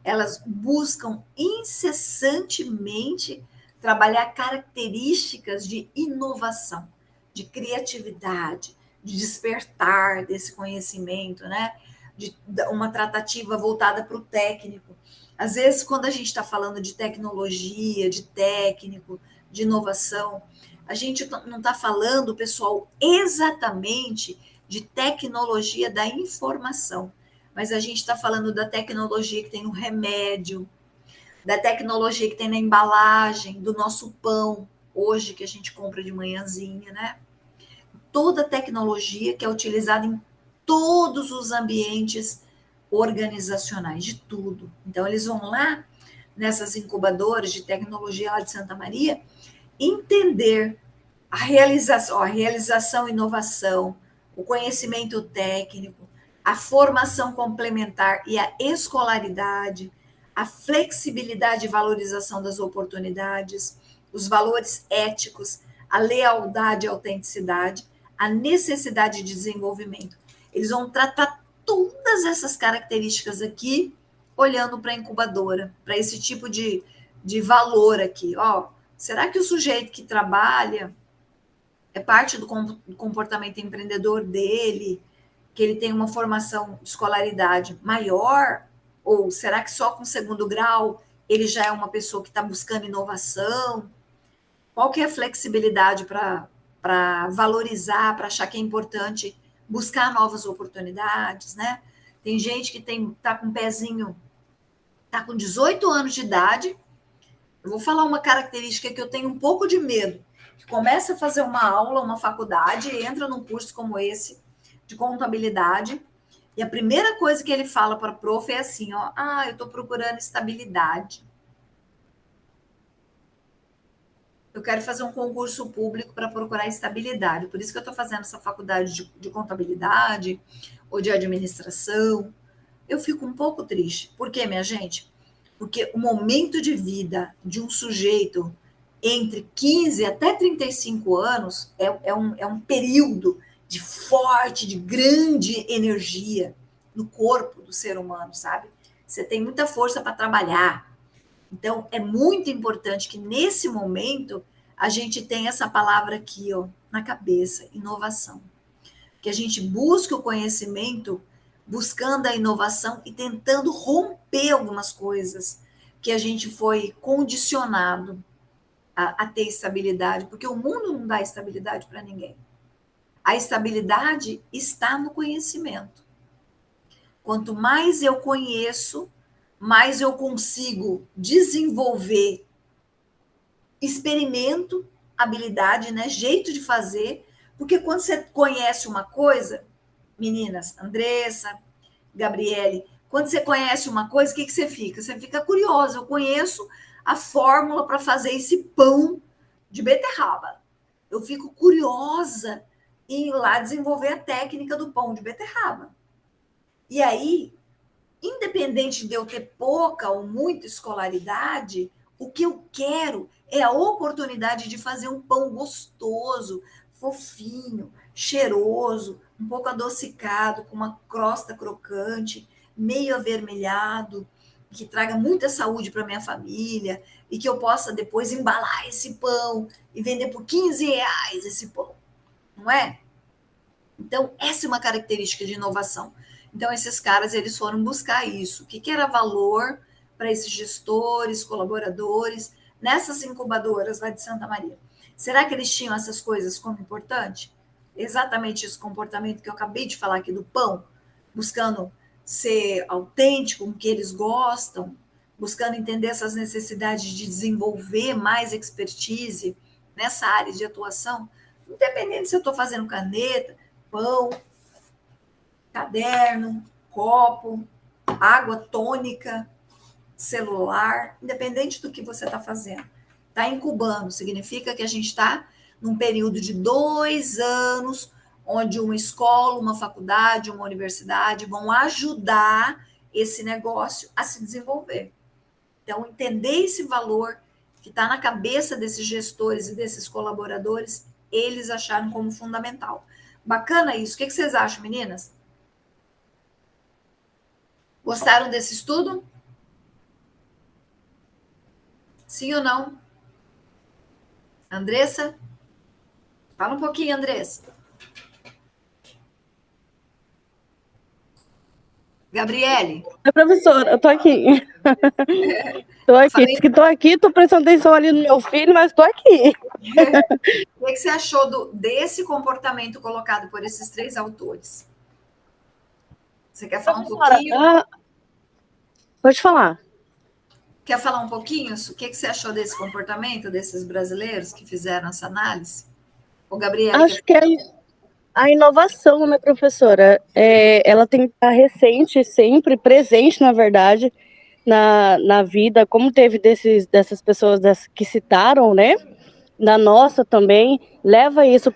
Speaker 1: Elas buscam incessantemente trabalhar características de inovação, de criatividade, de despertar desse conhecimento, né? De uma tratativa voltada para o técnico. Às vezes, quando a gente está falando de tecnologia, de técnico, de inovação, a gente não está falando, pessoal, exatamente de tecnologia da informação, mas a gente está falando da tecnologia que tem no remédio, da tecnologia que tem na embalagem, do nosso pão, hoje que a gente compra de manhãzinha, né? Toda tecnologia que é utilizada em todos os ambientes organizacionais, de tudo. Então, eles vão lá, nessas incubadoras de tecnologia lá de Santa Maria, entender a realização, inovação o conhecimento técnico, a formação complementar e a escolaridade, a flexibilidade e valorização das oportunidades, os valores éticos, a lealdade e a autenticidade, a necessidade de desenvolvimento. Eles vão tratar todas essas características aqui, olhando para a incubadora, para esse tipo de valor aqui. Ó, será que o sujeito que trabalha é parte do comportamento empreendedor dele, que ele tem uma formação de escolaridade maior? Ou será que só com segundo grau ele já é uma pessoa que está buscando inovação? Qual que é a flexibilidade para valorizar, para achar que é importante buscar novas oportunidades, né? Tem gente que está com um pezinho, está com 18 anos de idade. Eu vou falar uma característica que eu tenho um pouco de medo, que começa a fazer uma aula, uma faculdade, entra num curso como esse, de contabilidade, e a primeira coisa que ele fala para a prof é assim, ó, eu estou procurando estabilidade. Eu quero fazer um concurso público para procurar estabilidade. Por isso que eu estou fazendo essa faculdade de contabilidade ou de administração. Eu fico um pouco triste. Por quê, minha gente? Porque o momento de vida de um sujeito entre 15 até 35 anos é um período de forte, de grande energia no corpo do ser humano, sabe? Você tem muita força para trabalhar. Então, é muito importante que, nesse momento, a gente tenha essa palavra aqui, ó, na cabeça, inovação. Que a gente busque o conhecimento, buscando a inovação e tentando romper algumas coisas que a gente foi condicionado a ter estabilidade, porque o mundo não dá estabilidade para ninguém. A estabilidade está no conhecimento. Quanto mais eu conheço, mais eu consigo desenvolver experimento, habilidade, né, jeito de fazer, porque quando você conhece uma coisa, meninas, Andressa, Gabriele, quando você conhece uma coisa, o que você fica? Você fica curiosa. Eu conheço a fórmula para fazer esse pão de beterraba. Eu fico curiosa em ir lá desenvolver a técnica do pão de beterraba. E aí, independente de eu ter pouca ou muita escolaridade, o que eu quero é a oportunidade de fazer um pão gostoso, fofinho, cheiroso, um pouco adocicado, com uma crosta crocante, meio avermelhado, que traga muita saúde para minha família e que eu possa depois embalar esse pão e vender por R$ 15 esse pão, não é? Então, essa é uma característica de inovação. Então, esses caras, eles foram buscar isso. O que era valor para esses gestores, colaboradores, nessas incubadoras lá de Santa Maria? Será que eles tinham essas coisas como importante? Exatamente esse comportamento que eu acabei de falar aqui do pão, buscando ser autêntico, com o que eles gostam, buscando entender essas necessidades de desenvolver mais expertise nessa área de atuação, independente se eu estou fazendo caneta, pão, caderno, copo, água tônica, celular, independente do que você está fazendo. Está incubando, significa que a gente está num período de 2 anos, onde uma escola, uma faculdade, uma universidade vão ajudar esse negócio a se desenvolver. Então, entender esse valor que está na cabeça desses gestores e desses colaboradores, eles acharam como fundamental. Bacana isso. O que vocês acham, meninas? Gostaram desse estudo? Sim ou não? Andressa? Fala um pouquinho, Andressa. Gabriele?
Speaker 3: Oi, professora, eu tô aqui. Tô aqui.
Speaker 1: Falei...
Speaker 3: Diz que tô aqui, tô prestando atenção ali no meu filho, mas tô aqui.
Speaker 1: O que você achou desse comportamento colocado por esses 3 autores? Você quer falar um pouquinho?
Speaker 3: Pode falar.
Speaker 1: Quer falar um pouquinho? O que você achou desse comportamento desses brasileiros que fizeram essa análise? O Gabriel?
Speaker 3: Acho que a inovação, né, professora? Ela tem que estar recente, sempre presente, na verdade, na vida, como teve dessas pessoas que citaram, né? da nossa também, leva isso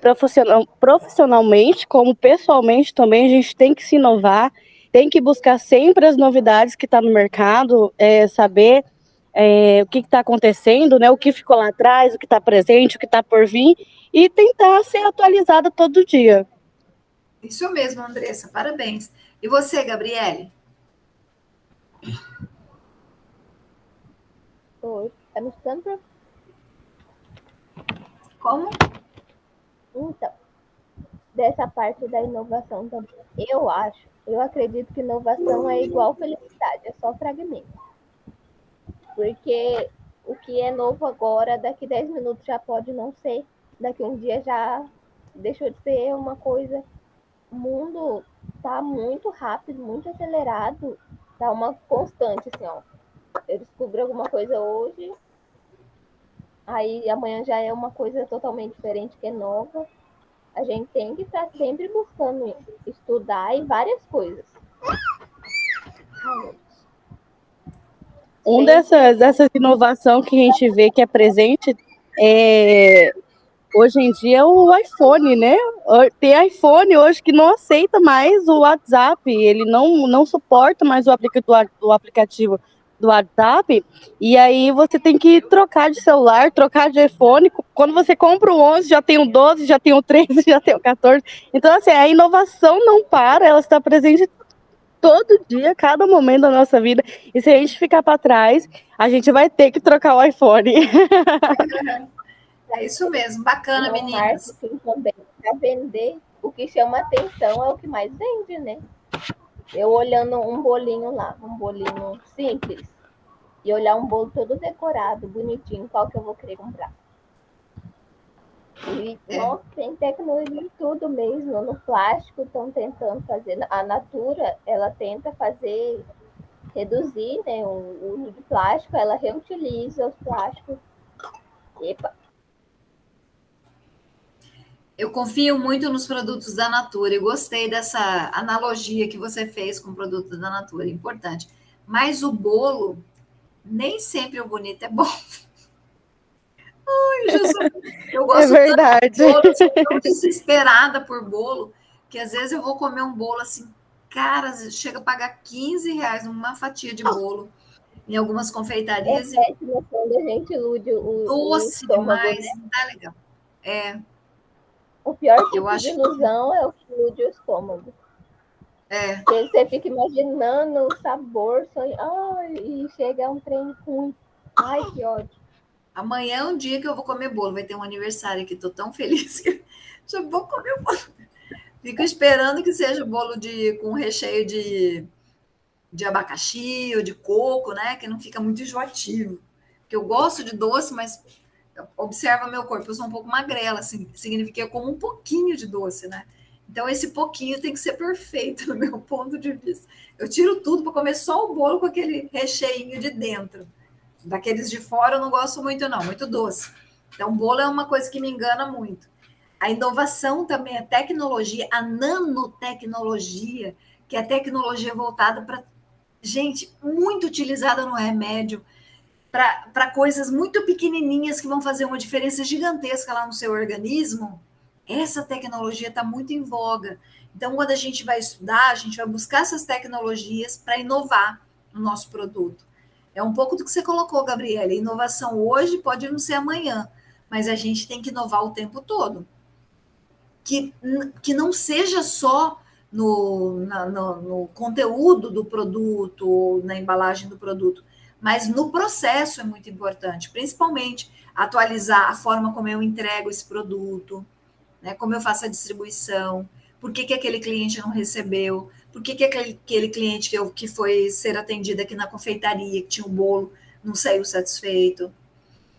Speaker 3: profissionalmente, como pessoalmente também, a gente tem que se inovar, tem que buscar sempre as novidades que está no mercado, saber o que está acontecendo, né, o que ficou lá atrás, o que está presente, o que está por vir, e tentar ser atualizada todo dia.
Speaker 1: Isso mesmo, Andressa, parabéns. E você, Gabriele?
Speaker 2: Oi, tá me escutando?
Speaker 1: Como?
Speaker 2: Então, dessa parte da inovação também, eu acredito que inovação é igual felicidade, é só fragmento. Porque o que é novo agora, daqui 10 minutos já pode não ser, daqui um dia já deixou de ser uma coisa. O mundo tá muito rápido, muito acelerado, tá uma constante, assim, ó. Eu descubro alguma coisa hoje, aí amanhã já é uma coisa totalmente diferente, que é nova. A gente tem que estar sempre buscando estudar em várias coisas.
Speaker 3: Dessas inovações que a gente vê que é presente hoje em dia é o iPhone, né? Tem iPhone hoje que não aceita mais o WhatsApp, ele não suporta mais o aplicativo do WhatsApp, e aí você tem que trocar de celular, trocar de iPhone. Quando você compra o 11, já tem o 12, já tem o 13, já tem o 14. Então, assim, a inovação não para, ela está presente todo dia, cada momento da nossa vida. E se a gente ficar para trás, a gente vai ter que trocar o iPhone.
Speaker 1: É isso mesmo, bacana, meninas.
Speaker 2: Marketing também, para vender, o que chama atenção é o que mais vende, né? Eu olhando um bolinho lá, um bolinho simples, e olhar um bolo todo decorado, bonitinho, qual que eu vou querer comprar? E, nossa, tem tecnologia em tudo mesmo. No plástico estão tentando fazer. A Natura, ela tenta fazer, reduzir, né, o uso de plástico, ela reutiliza os plásticos. Epa.
Speaker 1: Eu confio muito nos produtos da Natura e gostei dessa analogia que você fez com o produto da Natura, importante. Mas o bolo, nem sempre o bonito é bom. Eu gosto
Speaker 3: verdade.
Speaker 1: tanto de bolo, eu sou tão desesperada por bolo, que às vezes eu vou comer um bolo assim, cara, chega a pagar R$ 15 numa fatia de bolo em algumas confeitarias.
Speaker 2: É péssimo quando a gente ilude o
Speaker 1: Doce
Speaker 2: estômago,
Speaker 1: demais,
Speaker 2: né?
Speaker 1: não tá legal.
Speaker 2: O pior tipo
Speaker 1: Eu
Speaker 2: de
Speaker 1: acho
Speaker 2: ilusão é o que ilude o estômago. Porque você fica imaginando o sabor, e chega um trem ruim. Ai, que ódio.
Speaker 1: Amanhã é um dia que eu vou comer bolo, vai ter um aniversário aqui, tô tão feliz que já vou comer o bolo. Fico esperando que seja bolo com recheio de abacaxi ou de coco, né? Que não fica muito enjoativo. Porque eu gosto de doce, mas observa meu corpo, eu sou um pouco magrela, assim, significa que eu como um pouquinho de doce, né? Então, esse pouquinho tem que ser perfeito, no meu ponto de vista. Eu tiro tudo para comer só o bolo com aquele recheinho de dentro. Daqueles de fora eu não gosto muito, não, muito doce. Então, bolo é uma coisa que me engana muito. A inovação também, a tecnologia, a nanotecnologia, que é a tecnologia voltada para, gente, muito utilizada no remédio, para coisas muito pequenininhas que vão fazer uma diferença gigantesca lá no seu organismo. Essa tecnologia está muito em voga. Então, quando a gente vai estudar, a gente vai buscar essas tecnologias para inovar no nosso produto. É um pouco do que você colocou, Gabriela. Inovação hoje pode não ser amanhã, mas a gente tem que inovar o tempo todo. Que não seja só no conteúdo do produto, ou na embalagem do produto, mas no processo é muito importante, principalmente atualizar a forma como eu entrego esse produto, né, como eu faço a distribuição, por que aquele cliente não recebeu, por que aquele cliente que foi ser atendido aqui na confeitaria, que tinha um bolo, não saiu satisfeito.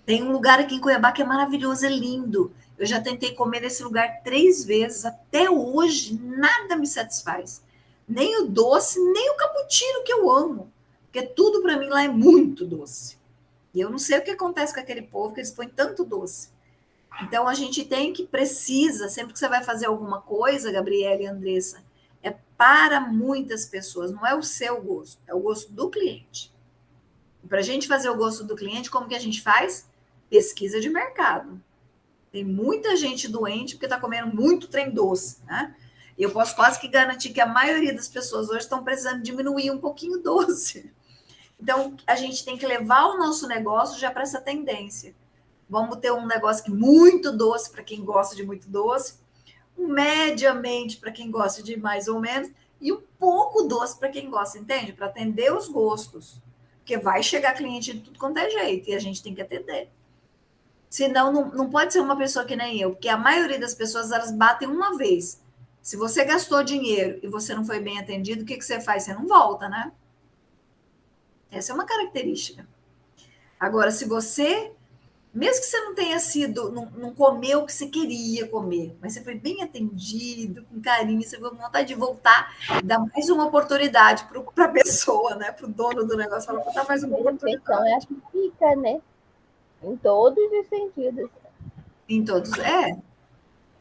Speaker 1: Tem um lugar aqui em Cuiabá que é maravilhoso, é lindo. Eu já tentei comer nesse lugar 3 vezes, até hoje nada me satisfaz. Nem o doce, nem o cappuccino que eu amo. Porque tudo para mim lá é muito doce. E eu não sei o que acontece com aquele povo que eles põem tanto doce. Então a gente precisa, sempre que você vai fazer alguma coisa, Gabriela e Andressa, é para muitas pessoas, não é o seu gosto, é o gosto do cliente. Para a gente fazer o gosto do cliente, como que a gente faz? Pesquisa de mercado. Tem muita gente doente porque está comendo muito trem doce, né? E eu posso quase que garantir que a maioria das pessoas hoje estão precisando diminuir um pouquinho o doce. Então, a gente tem que levar o nosso negócio já para essa tendência. Vamos ter um negócio que muito doce para quem gosta de muito doce, um mediamente para quem gosta de mais ou menos, e um pouco doce para quem gosta, entende? Para atender os gostos. Porque vai chegar cliente de tudo quanto é jeito, e a gente tem que atender. Senão, não pode ser uma pessoa que nem eu, porque a maioria das pessoas, elas batem uma vez. Se você gastou dinheiro e você não foi bem atendido, o que você faz? Você não volta, né? Essa é uma característica. Agora, se você, mesmo que você não tenha sido, não comeu o que você queria comer, mas você foi bem atendido, com carinho, você foi com vontade de voltar, dá mais uma oportunidade para a pessoa, né? Para o dono do negócio, fala, dá mais uma
Speaker 2: Perfeição é a
Speaker 1: oportunidade.
Speaker 2: que fica, né? Em todos os sentidos.
Speaker 1: Em todos. É,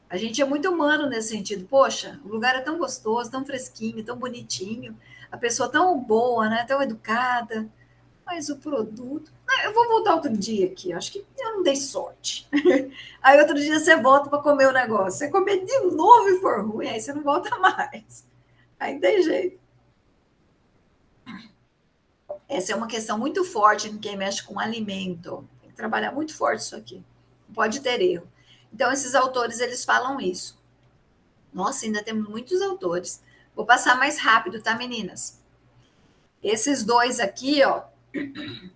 Speaker 1: a gente é muito humano nesse sentido. Poxa, o lugar é tão gostoso, tão fresquinho, tão bonitinho, a pessoa tão boa, né? Tão educada. Mas o produto. Ah, eu vou voltar outro dia aqui. Acho que eu não dei sorte. Aí outro dia você volta para comer o negócio. Você comer de novo e for ruim, aí você não volta mais. Aí tem jeito. Essa é uma questão muito forte em quem mexe com alimento. Tem que trabalhar muito forte isso aqui. Não pode ter erro. Então, esses autores, eles falam isso. Nossa, ainda temos muitos autores. Vou passar mais rápido, tá, meninas? Esses dois aqui, ó,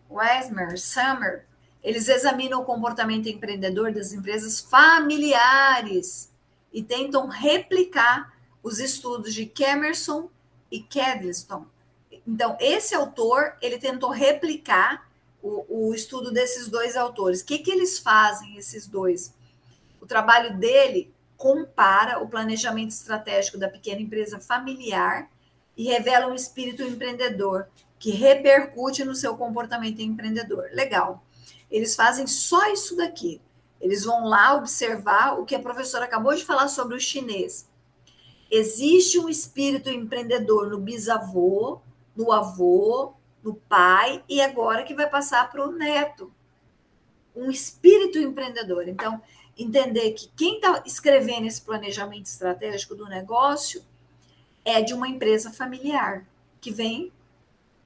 Speaker 1: Weismer, Summer, eles examinam o comportamento empreendedor das empresas familiares e tentam replicar os estudos de Camerson e Cadleston. Então, esse autor, ele tentou replicar o estudo desses dois autores. O que eles fazem, esses dois? O trabalho dele compara o planejamento estratégico da pequena empresa familiar e revela um espírito empreendedor que repercute no seu comportamento empreendedor. Legal. Eles fazem só isso daqui. Eles vão lá observar o que a professora acabou de falar sobre o chinês. Existe um espírito empreendedor no bisavô, no avô, no pai, e agora que vai passar para o neto. Um espírito empreendedor. Então, entender que quem está escrevendo esse planejamento estratégico do negócio é de uma empresa familiar, que vem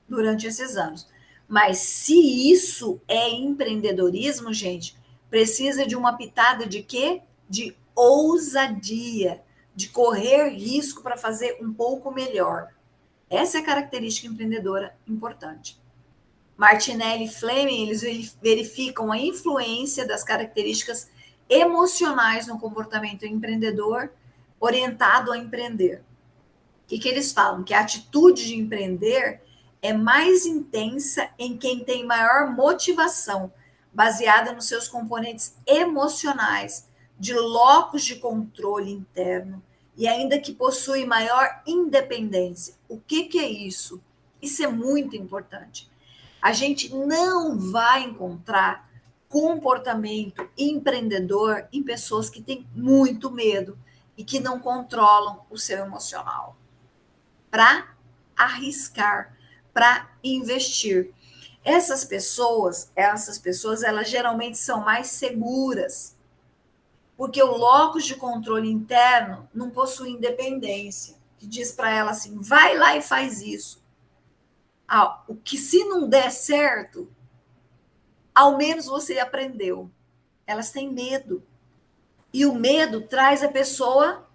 Speaker 1: durante esses anos. Mas se isso é empreendedorismo, gente, precisa de uma pitada de quê? De ousadia, de correr risco para fazer um pouco melhor. Essa é a característica empreendedora importante. Martinelli e Fleming, eles verificam a influência das características emocionais no comportamento empreendedor orientado a empreender. O que eles falam? Que a atitude de empreender é mais intensa em quem tem maior motivação, baseada nos seus componentes emocionais, de locus de controle interno, e ainda que possui maior independência. O que é isso? Isso é muito importante. A gente não vai encontrar comportamento empreendedor em pessoas que têm muito medo e que não controlam o seu emocional para arriscar, para investir. Essas pessoas, elas geralmente são mais seguras, porque o locus de controle interno não possui independência, que diz para ela assim, vai lá e faz isso. O que se não der certo, ao menos você aprendeu. Elas têm medo. E o medo traz a pessoa,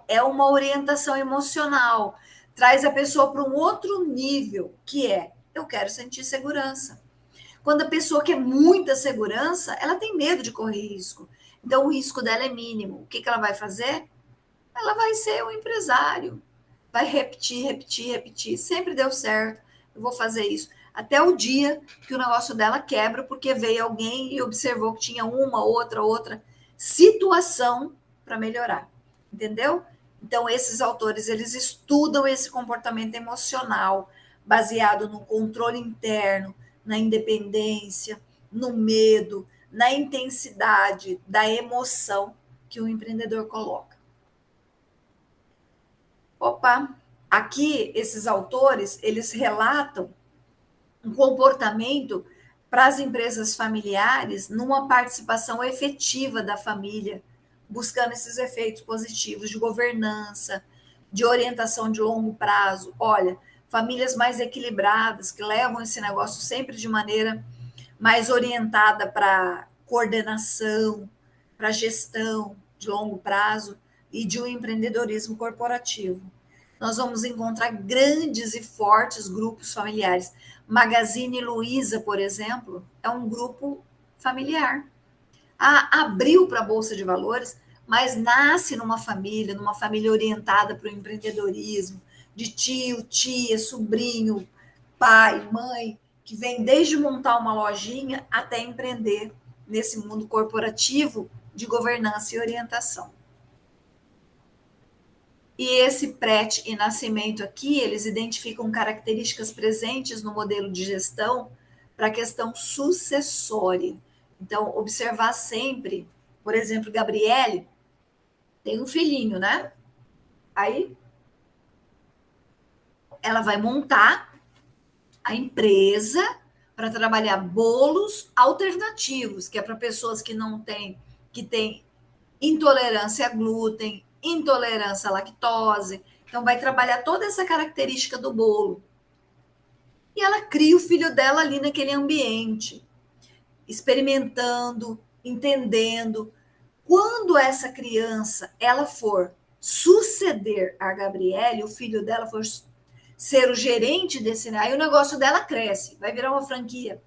Speaker 1: é uma orientação emocional, traz a pessoa para um outro nível, que é, eu quero sentir segurança. Quando a pessoa quer muita segurança, ela tem medo de correr risco. Então, o risco dela é mínimo. O que ela vai fazer? Ela vai ser um empresário. Vai repetir, repetir, repetir. Sempre deu certo. Eu vou fazer isso. Até o dia que o negócio dela quebra, porque veio alguém e observou que tinha uma, outra situação para melhorar. Entendeu? Então, esses autores, eles estudam esse comportamento emocional, baseado no controle interno, na independência, no medo, na intensidade da emoção que o empreendedor coloca. Opa, aqui esses autores, eles relatam um comportamento para as empresas familiares numa participação efetiva da família, buscando esses efeitos positivos de governança, de orientação de longo prazo. Olha, famílias mais equilibradas, que levam esse negócio sempre de maneira mais orientada para coordenação, para gestão de longo prazo e de um empreendedorismo corporativo. Nós vamos encontrar grandes e fortes grupos familiares. Magazine Luiza, por exemplo, é um grupo familiar. Abriu para a Bolsa de Valores, mas nasce numa família orientada para o empreendedorismo, de tio, tia, sobrinho, pai, mãe, que vem desde montar uma lojinha até empreender nesse mundo corporativo de governança e orientação. E esse PRET e Nascimento aqui, eles identificam características presentes no modelo de gestão para a questão sucessória. Então, observar sempre, por exemplo, Gabriele tem um filhinho, né? Aí, ela vai montar a empresa para trabalhar bolos alternativos, que é para pessoas que não têm, que têm intolerância a glúten, intolerância à lactose. Então, vai trabalhar toda essa característica do bolo. E ela cria o filho dela ali naquele ambiente, experimentando, entendendo. Quando essa criança ela for suceder a Gabriele, o filho dela for ser o gerente desse, aí o negócio dela cresce, vai virar uma franquia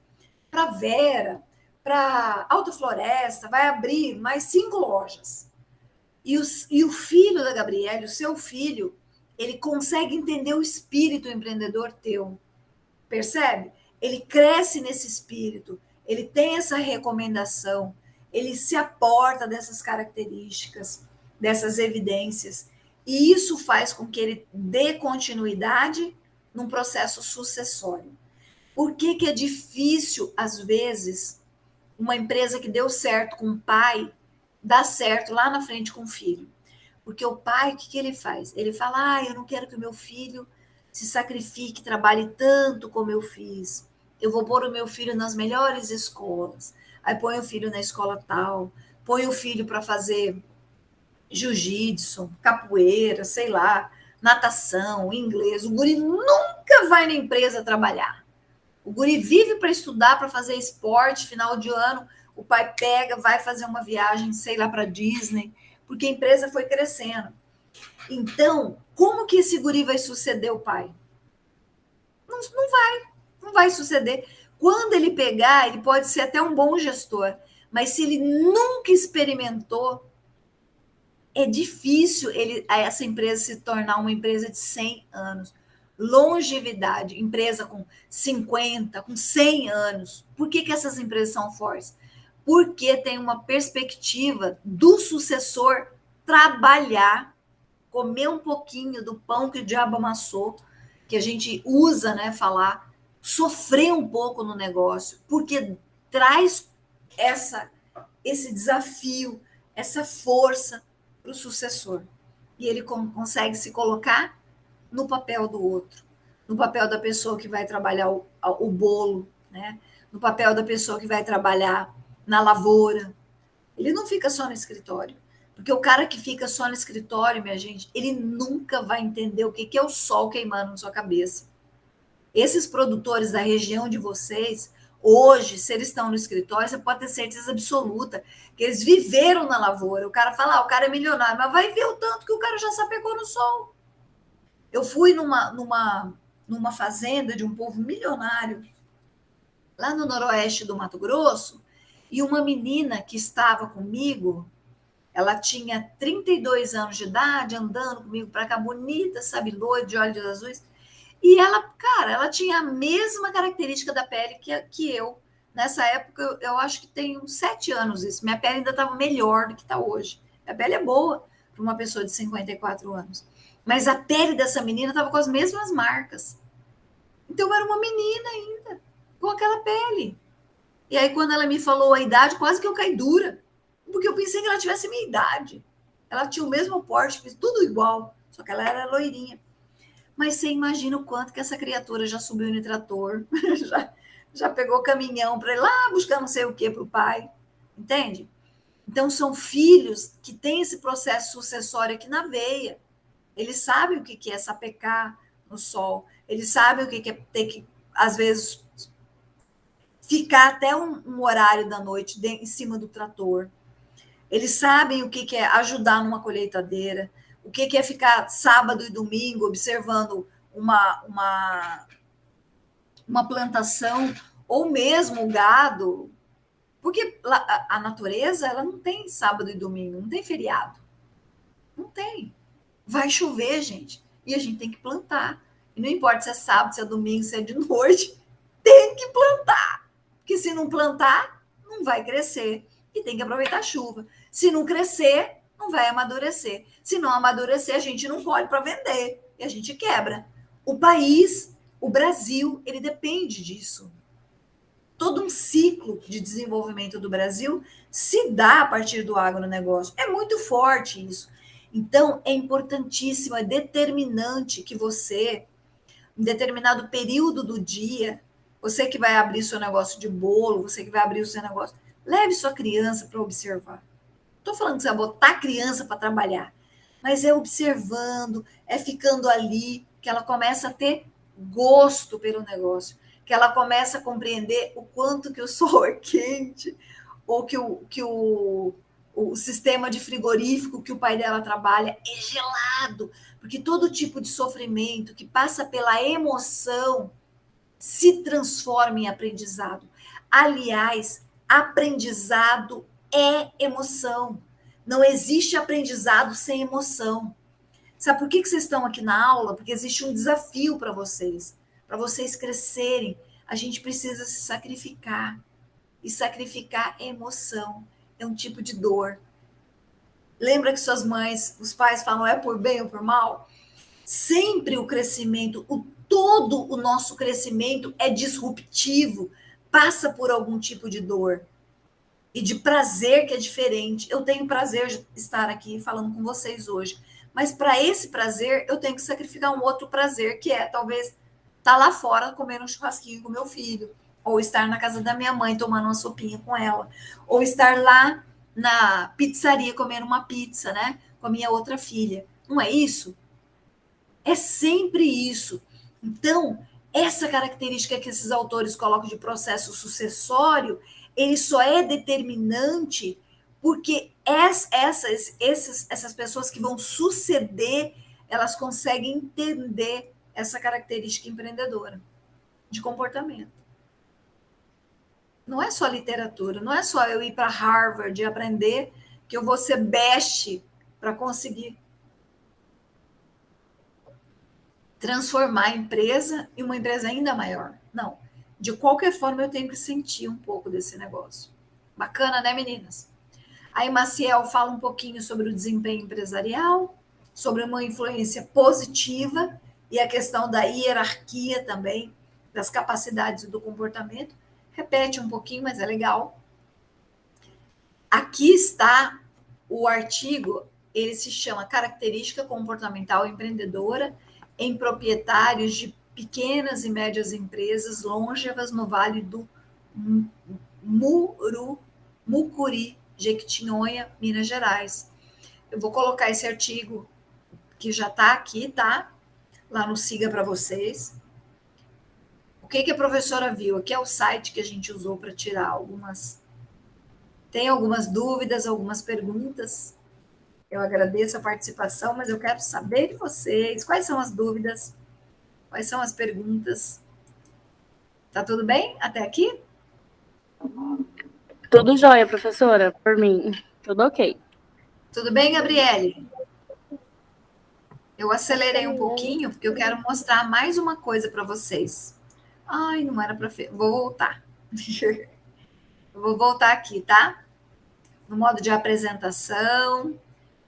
Speaker 1: para Vera, para Alta Floresta, vai abrir mais 5 lojas. E o filho da Gabriele, o seu filho, ele consegue entender o espírito empreendedor teu. Percebe? Ele cresce nesse espírito, ele tem essa recomendação, ele se aporta dessas características, dessas evidências, e isso faz com que ele dê continuidade num processo sucessório. Por que é difícil, às vezes, uma empresa que deu certo com o pai dar certo lá na frente com o filho? Porque o pai, o que ele faz? Ele fala, eu não quero que o meu filho se sacrifique, trabalhe tanto como eu fiz. Eu vou pôr o meu filho nas melhores escolas. Aí põe o filho na escola tal, põe o filho para fazer jiu-jitsu, capoeira, sei lá, natação, inglês. O guri nunca vai na empresa trabalhar. O guri vive para estudar, para fazer esporte, final de ano, o pai pega, vai fazer uma viagem, sei lá, para Disney, porque a empresa foi crescendo. Então, como que esse guri vai suceder o pai? Não vai suceder. Quando ele pegar, ele pode ser até um bom gestor, mas se ele nunca experimentou, é difícil essa empresa se tornar uma empresa de 100 anos. Longevidade, empresa com 50, com 100 anos. Por que essas empresas são fortes? Porque tem uma perspectiva do sucessor trabalhar, comer um pouquinho do pão que o diabo amassou, que a gente usa, né, falar, sofrer um pouco no negócio, porque traz esse desafio, essa força para o sucessor. E ele consegue se colocar no papel do outro, no papel da pessoa que vai trabalhar o bolo, né? No papel da pessoa que vai trabalhar na lavoura. Ele não fica só no escritório. Porque o cara que fica só no escritório, minha gente, ele nunca vai entender o que é o sol queimando na sua cabeça. Esses produtores da região de vocês, hoje, se eles estão no escritório, você pode ter certeza absoluta que eles viveram na lavoura. O cara fala, o cara é milionário, mas vai ver o tanto que o cara já sapecou no sol. Eu fui numa fazenda de um povo milionário, lá no noroeste do Mato Grosso, e uma menina que estava comigo, ela tinha 32 anos de idade, andando comigo para cá, bonita, sabe, loira, de olhos azuis. E ela, cara, ela tinha a mesma característica da pele que eu. Nessa época, eu acho que tem uns 7 anos isso. Minha pele ainda estava melhor do que está hoje. Minha pele é boa para uma pessoa de 54 anos. Mas a pele dessa menina estava com as mesmas marcas. Então, era uma menina ainda, com aquela pele. E aí, quando ela me falou a idade, quase que eu caí dura. Porque eu pensei que ela tivesse a minha idade. Ela tinha o mesmo porte, fez tudo igual, só que ela era loirinha. Mas você imagina o quanto que essa criatura já subiu no trator, já pegou caminhão para ir lá buscar não sei o que para o pai, entende? Então, são filhos que têm esse processo sucessório aqui na veia. Eles sabem o que é sapecar no sol, eles sabem o que é ter que, às vezes, ficar até um horário da noite em cima do trator. Eles sabem o que é ajudar numa colheitadeira, o que é ficar sábado e domingo observando uma plantação, ou mesmo o gado, porque a natureza ela não tem sábado e domingo, não tem feriado. Não tem. Vai chover, gente, e a gente tem que plantar. E não importa se é sábado, se é domingo, se é de noite, tem que plantar. Porque se não plantar, não vai crescer. E tem que aproveitar a chuva. Se não crescer, não vai amadurecer. Se não amadurecer, a gente não colhe para vender. E a gente quebra. O país, o Brasil, ele depende disso. Todo um ciclo de desenvolvimento do Brasil se dá a partir do agronegócio. É muito forte isso. Então, é importantíssimo, é determinante que você, em determinado período do dia, você que vai abrir seu negócio de bolo, você que vai abrir o seu negócio, leve sua criança para observar. Estou falando que você vai botar a criança para trabalhar, mas é observando, é ficando ali, que ela começa a ter gosto pelo negócio, que ela começa a compreender o quanto que o sol é quente, ou que o sistema de frigorífico que o pai dela trabalha é gelado, porque todo tipo de sofrimento que passa pela emoção se transforma em aprendizado. Aliás, aprendizado é emoção. Não existe aprendizado sem emoção. Sabe por que vocês estão aqui na aula? Porque existe um desafio para vocês crescerem. A gente precisa se sacrificar. E sacrificar é emoção, é um tipo de dor. Lembra que suas mães, os pais falam é por bem ou por mal? Sempre o crescimento, todo o nosso crescimento é disruptivo, passa por algum tipo de dor e de prazer que é diferente. Eu tenho prazer de estar aqui falando com vocês hoje, mas para esse prazer eu tenho que sacrificar um outro prazer, que é talvez estar lá fora comendo um churrasquinho com meu filho, ou estar na casa da minha mãe tomando uma sopinha com ela, ou estar lá na pizzaria comendo uma pizza, né, com a minha outra filha. Não é isso? É sempre isso. Então, essa característica que esses autores colocam de processo sucessório, ele só é determinante porque essas pessoas que vão suceder, elas conseguem entender essa característica empreendedora de comportamento. Não é só literatura, não é só eu ir para Harvard e aprender que eu vou ser best para conseguir transformar a empresa em uma empresa ainda maior. Não. De qualquer forma, eu tenho que sentir um pouco desse negócio. Bacana, né, meninas? Aí Maciel fala um pouquinho sobre o desempenho empresarial, sobre uma influência positiva e a questão da hierarquia também, das capacidades e do comportamento. Repete um pouquinho, mas é legal. Aqui está o artigo, ele se chama Característica Comportamental Empreendedora em proprietários de pequenas e médias empresas longevas no Vale do Mucuri, Jequitinhonha, Minas Gerais. Eu vou colocar esse artigo que já está aqui, tá? Lá no Siga para vocês. O que a professora viu? Aqui é o site que a gente usou para tirar algumas. Tem algumas dúvidas, algumas perguntas. Eu agradeço a participação, mas eu quero saber de vocês. Quais são as dúvidas? Quais são as perguntas? Tá tudo bem até aqui?
Speaker 3: Tudo jóia, professora, por mim. Tudo ok.
Speaker 1: Tudo bem, Gabriele? Eu acelerei um pouquinho, porque eu quero mostrar mais uma coisa para vocês. Ai, não era para... Vou voltar. Eu vou voltar aqui, tá? No modo de apresentação.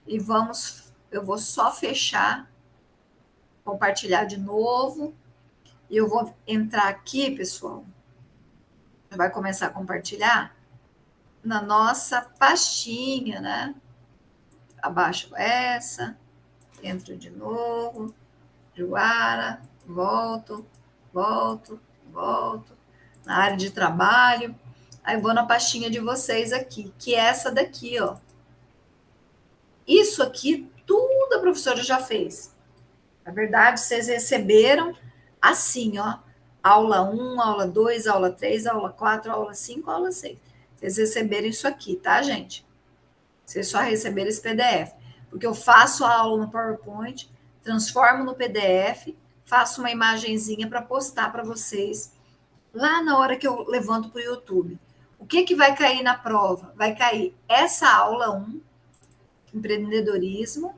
Speaker 1: E eu vou só fechar, compartilhar de novo. E eu vou entrar aqui, pessoal. Vai começar a compartilhar na nossa pastinha, né? Abaixo essa, entro de novo, Juara, volto, na área de trabalho. Aí vou na pastinha de vocês aqui, que é essa daqui, ó. Isso aqui, tudo a professora já fez. Na verdade, vocês receberam assim, ó. Aula 1, aula 2, aula 3, aula 4, aula 5, aula 6. Vocês receberam isso aqui, tá, gente? Vocês só receberam esse PDF. Porque eu faço a aula no PowerPoint, transformo no PDF, faço uma imagenzinha para postar para vocês lá na hora que eu levanto para o YouTube. O que vai cair na prova? Vai cair essa aula 1, empreendedorismo,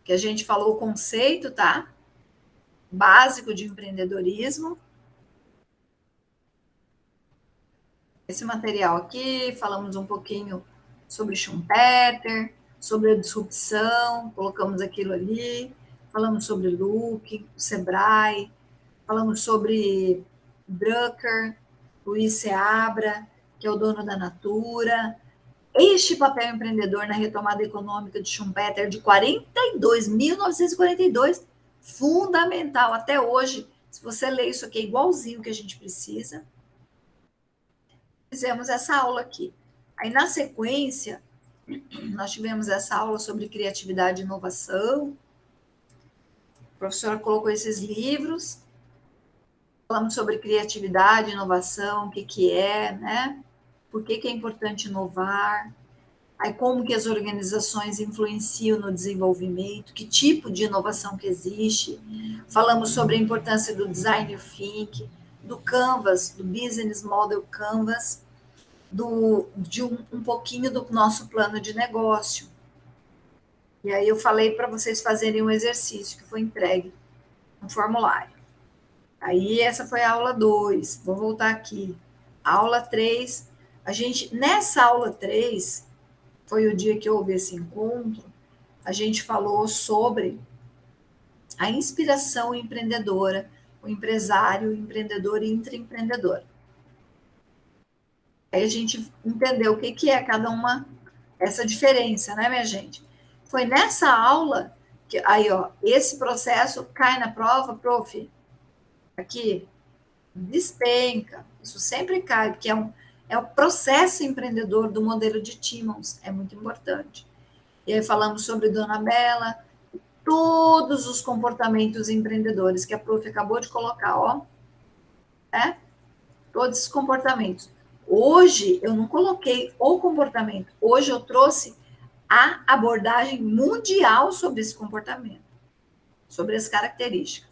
Speaker 1: que a gente falou o conceito, tá? Básico de empreendedorismo. Esse material aqui, falamos um pouquinho sobre Schumpeter, sobre a disrupção, colocamos aquilo ali, falamos sobre Luke, o Sebrae, falamos sobre Drucker, Luiz Seabra, que é o dono da Natura. Este papel empreendedor na retomada econômica de Schumpeter de 1942, fundamental até hoje. Se você ler isso aqui, é igualzinho que a gente precisa. Fizemos essa aula aqui. Aí, na sequência, nós tivemos essa aula sobre criatividade e inovação. A professora colocou esses livros. Falamos sobre criatividade, inovação, o que é, né? Por que é importante inovar? Aí como que as organizações influenciam no desenvolvimento, que tipo de inovação que existe. Falamos sobre a importância do design thinking, do Canvas, do Business Model Canvas, de um pouquinho do nosso plano de negócio. E aí eu falei para vocês fazerem um exercício que foi entregue no formulário. Aí essa foi a aula 2. Vou voltar aqui. Aula 3. Nessa aula 3, foi o dia que houve esse encontro, a gente falou sobre a inspiração empreendedora, o empresário, o empreendedor e intraempreendedor. Aí a gente entendeu o que é cada uma, essa diferença, né, minha gente? Foi nessa aula que, aí, ó, esse processo cai na prova, prof, aqui, despenca, isso sempre cai, porque é o processo empreendedor do modelo de Timmons, é muito importante. E aí falamos sobre Dona Bela, todos os comportamentos empreendedores que a prof acabou de colocar, ó, né? Todos esses comportamentos. Hoje, eu não coloquei o comportamento, hoje eu trouxe a abordagem mundial sobre esse comportamento, sobre as características.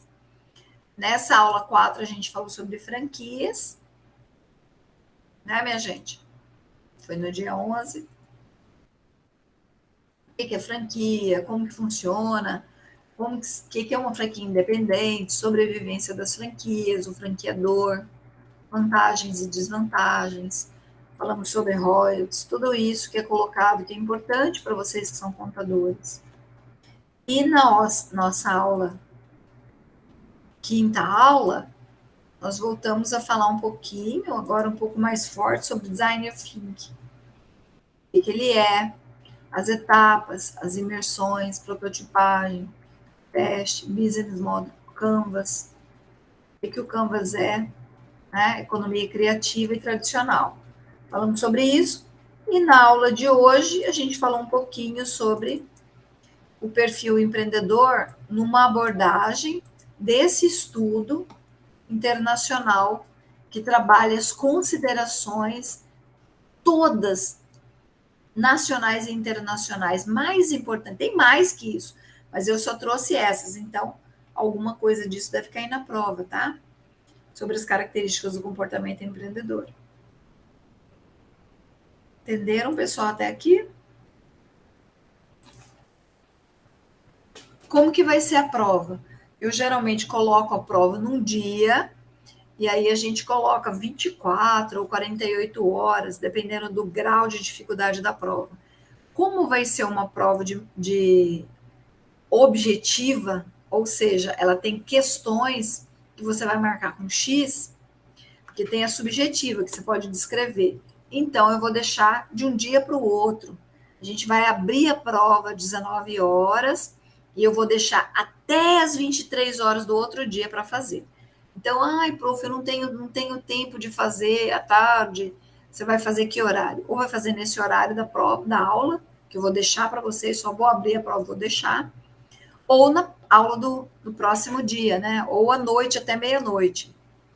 Speaker 1: Nessa aula 4, a gente falou sobre franquias, né, minha gente? Foi no dia 11. O que é franquia, como que funciona, o que é uma franquia independente, sobrevivência das franquias, o franqueador, vantagens e desvantagens. Falamos sobre royalties, tudo isso que é colocado, que é importante para vocês que são contadores. E na nossa aula, quinta aula, nós voltamos a falar um pouquinho, agora um pouco mais forte, sobre design thinking. O que ele é, as etapas, as imersões, prototipagem, teste, business model, Canvas, o que o Canvas é, né? Economia criativa e tradicional. Falamos sobre isso, e na aula de hoje a gente falou um pouquinho sobre o perfil empreendedor numa abordagem desse estudo internacional que trabalha as considerações todas nacionais e internacionais mais importantes. Tem mais que isso, mas eu só trouxe essas, então alguma coisa disso deve cair na prova, tá? Sobre as características do comportamento empreendedor. Entenderam, pessoal, até aqui? Como que vai ser a prova? Eu geralmente coloco a prova num dia, e aí a gente coloca 24 ou 48 horas, dependendo do grau de dificuldade da prova. Como vai ser uma prova de objetiva, ou seja, ela tem questões que você vai marcar com X, porque tem a subjetiva, que você pode descrever. Então, eu vou deixar de um dia para o outro. A gente vai abrir a prova às 19 horas e eu vou deixar até as 23 horas do outro dia para fazer. Então, ai, prof, eu não tenho tempo de fazer à tarde. Você vai fazer que horário? Ou vai fazer nesse horário da prova, da aula, que eu vou deixar para vocês, só vou abrir a prova, vou deixar, ou na aula do próximo dia, né? Ou à noite até meia-noite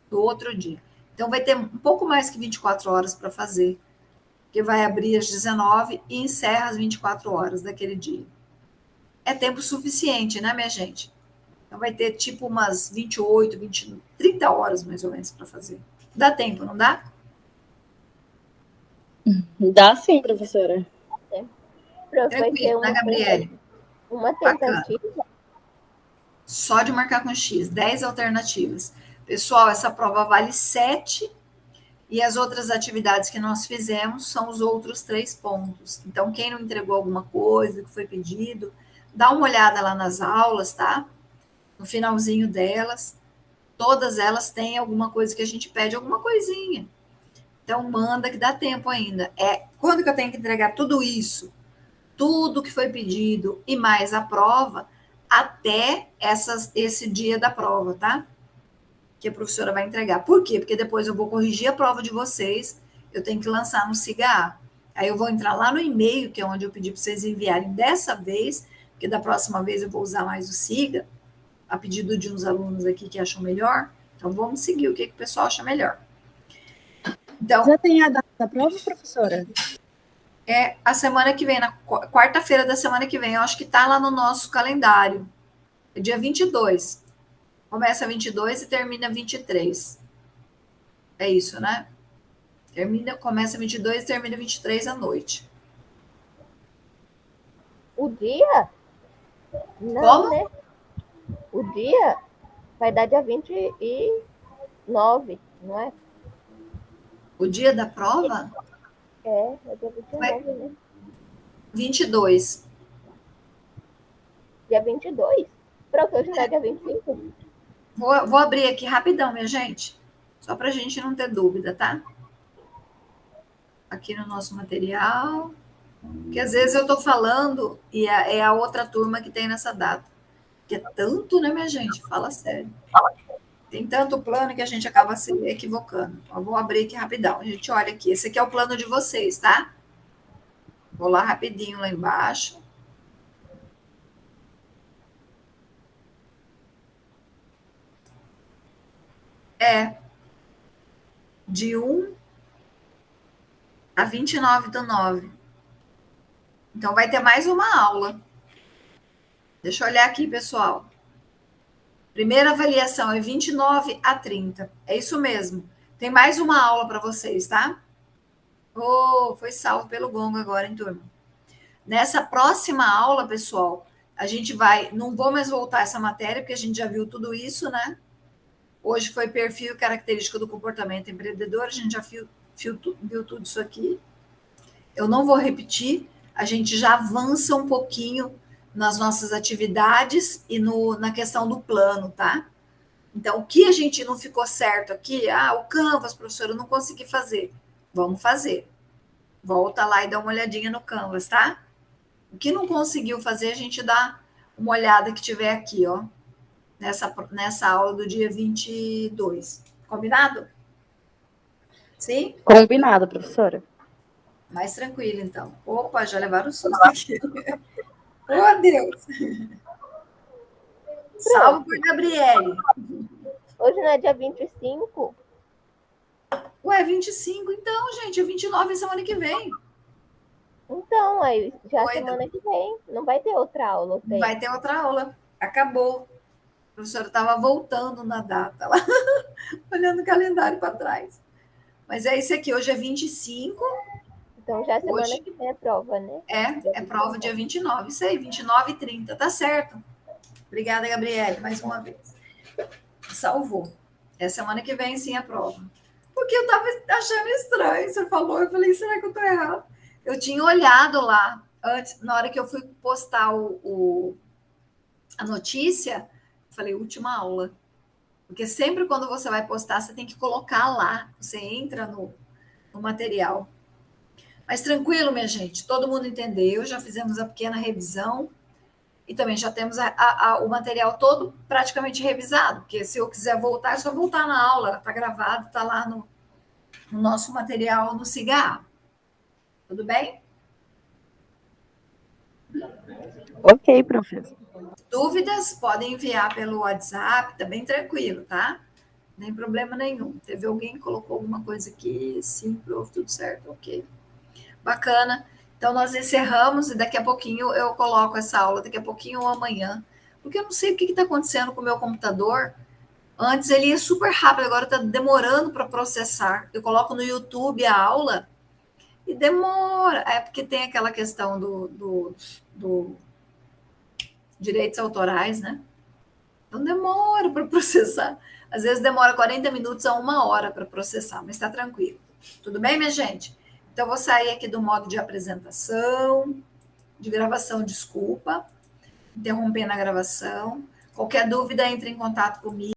Speaker 1: do outro dia. Então, vai ter um pouco mais que 24 horas para fazer, que vai abrir às 19 e encerra às 24 horas daquele dia. É tempo suficiente, né, minha gente? Então, vai ter tipo umas 28, 20, 30 horas mais ou menos para fazer. Dá tempo, não dá?
Speaker 3: Dá sim, professora.
Speaker 2: Prof, vai
Speaker 1: Tranquilo,
Speaker 2: ter
Speaker 1: né, Gabriele?
Speaker 2: uma
Speaker 1: Bacana.
Speaker 2: tentativa.
Speaker 1: Só de marcar com X, 10 alternativas. Pessoal, essa prova vale 7 e as outras atividades que nós fizemos são os outros 3 pontos. Então, quem não entregou alguma coisa que foi pedido, dá uma olhada lá nas aulas, tá? No finalzinho delas, todas elas têm alguma coisa que a gente pede, alguma coisinha. Então, manda que dá tempo ainda. Quando que eu tenho que entregar tudo isso? Tudo que foi pedido e mais a prova até esse dia da prova, tá? Que a professora vai entregar. Por quê? Porque depois eu vou corrigir a prova de vocês, eu tenho que lançar no SIGA. Aí eu vou entrar lá no e-mail, que é onde eu pedi para vocês enviarem dessa vez, porque da próxima vez eu vou usar mais o SIGA, a pedido de uns alunos aqui que acham melhor. Então vamos seguir o que o pessoal acha melhor. Então,
Speaker 3: Já tem a data da prova, professora?
Speaker 1: é a semana que vem, na quarta-feira da semana que vem, eu acho que está lá no nosso calendário. É dia 22. Começa 22 e termina 23. É isso, né? Começa 22 e termina 23 à noite.
Speaker 2: O dia? Não,
Speaker 1: Como?
Speaker 2: né? O dia vai dar dia 29, não é?
Speaker 1: O dia da prova?
Speaker 2: É dia 29,
Speaker 1: Vai
Speaker 2: né?
Speaker 1: 22.
Speaker 2: Dia 22? Prof, hoje não é dia 25?
Speaker 1: Vou abrir aqui rapidão, minha gente. Só para a gente não ter dúvida, tá? Aqui no nosso material. Porque às vezes eu estou falando e é a outra turma que tem nessa data. Que é tanto, né, minha gente? Fala sério. Tem tanto plano que a gente acaba se equivocando. Então, vou abrir aqui rapidão. A gente olha aqui. Esse aqui é o plano de vocês, tá? Vou lá rapidinho lá embaixo. É de 1 a 29/9. Então, vai ter mais uma aula. Deixa eu olhar aqui, pessoal. Primeira avaliação é 29 a 30. É isso mesmo. Tem mais uma aula para vocês, tá? Oh, foi salvo pelo gongo agora, hein, turma? Nessa próxima aula, pessoal, a gente vai. Não vou mais voltar essa matéria, porque a gente já viu tudo isso, né? Hoje foi perfil e característica do comportamento empreendedor, a gente já viu tudo isso aqui. Eu não vou repetir, a gente já avança um pouquinho nas nossas atividades e na questão do plano, tá? Então, o que a gente não ficou certo aqui, o Canvas, professora, eu não consegui fazer. Vamos fazer. Volta lá e dá uma olhadinha no Canvas, tá? O que não conseguiu fazer, a gente dá uma olhada que tiver aqui, ó, nessa aula do dia 22. Combinado? Sim?
Speaker 3: Combinado, professora.
Speaker 1: Mais tranquilo, então. Opa, já levaram o susto aqui. Oh, Deus! Salve por Gabriele.
Speaker 2: Hoje não é dia 25?
Speaker 1: Ué, 25, então, gente, é 29 é semana que vem.
Speaker 2: Então, aí já
Speaker 1: Doida.
Speaker 2: semana que vem não vai ter outra aula. Tem.
Speaker 1: Vai ter outra aula. Acabou. A professora estava voltando na data lá, olhando o calendário para trás. Mas é esse aqui, hoje é 25.
Speaker 2: Então já semana
Speaker 1: Hoje
Speaker 2: que vem é prova, né?
Speaker 1: é prova dia 29. Isso aí, 29 e 30. Tá certo. Obrigada, Gabriele, mais uma vez. Salvou. É semana que vem, sim, a prova. Porque eu estava achando estranho. Você falou, eu falei, será que eu estou errado? Eu tinha olhado lá, antes, na hora que eu fui postar a notícia, falei, última aula. Porque sempre quando você vai postar, você tem que colocar lá. Você entra no material. Mas tranquilo, minha gente. Todo mundo entendeu. Já fizemos a pequena revisão. E também já temos o material todo praticamente revisado, porque se eu quiser voltar, é só voltar na aula, está gravado, está lá no nosso material no Cigarro. Tudo bem?
Speaker 3: Ok, professor.
Speaker 1: Dúvidas, podem enviar pelo WhatsApp, tá bem tranquilo, tá? Nem problema nenhum. Teve alguém que colocou alguma coisa aqui? Sim, prof, tudo certo, ok. Bacana. Então, nós encerramos e daqui a pouquinho eu coloco essa aula, daqui a pouquinho ou amanhã, porque eu não sei o que está acontecendo com o meu computador. Antes ele ia super rápido, agora está demorando para processar. Eu coloco no YouTube a aula e demora. É porque tem aquela questão do direitos autorais, né? Então demora para processar. Às vezes demora 40 minutos a 1 hora para processar, mas está tranquilo. Tudo bem, minha gente? Então, eu vou sair aqui do modo de apresentação, de gravação, desculpa, interrompendo a gravação. Qualquer dúvida, entre em contato comigo.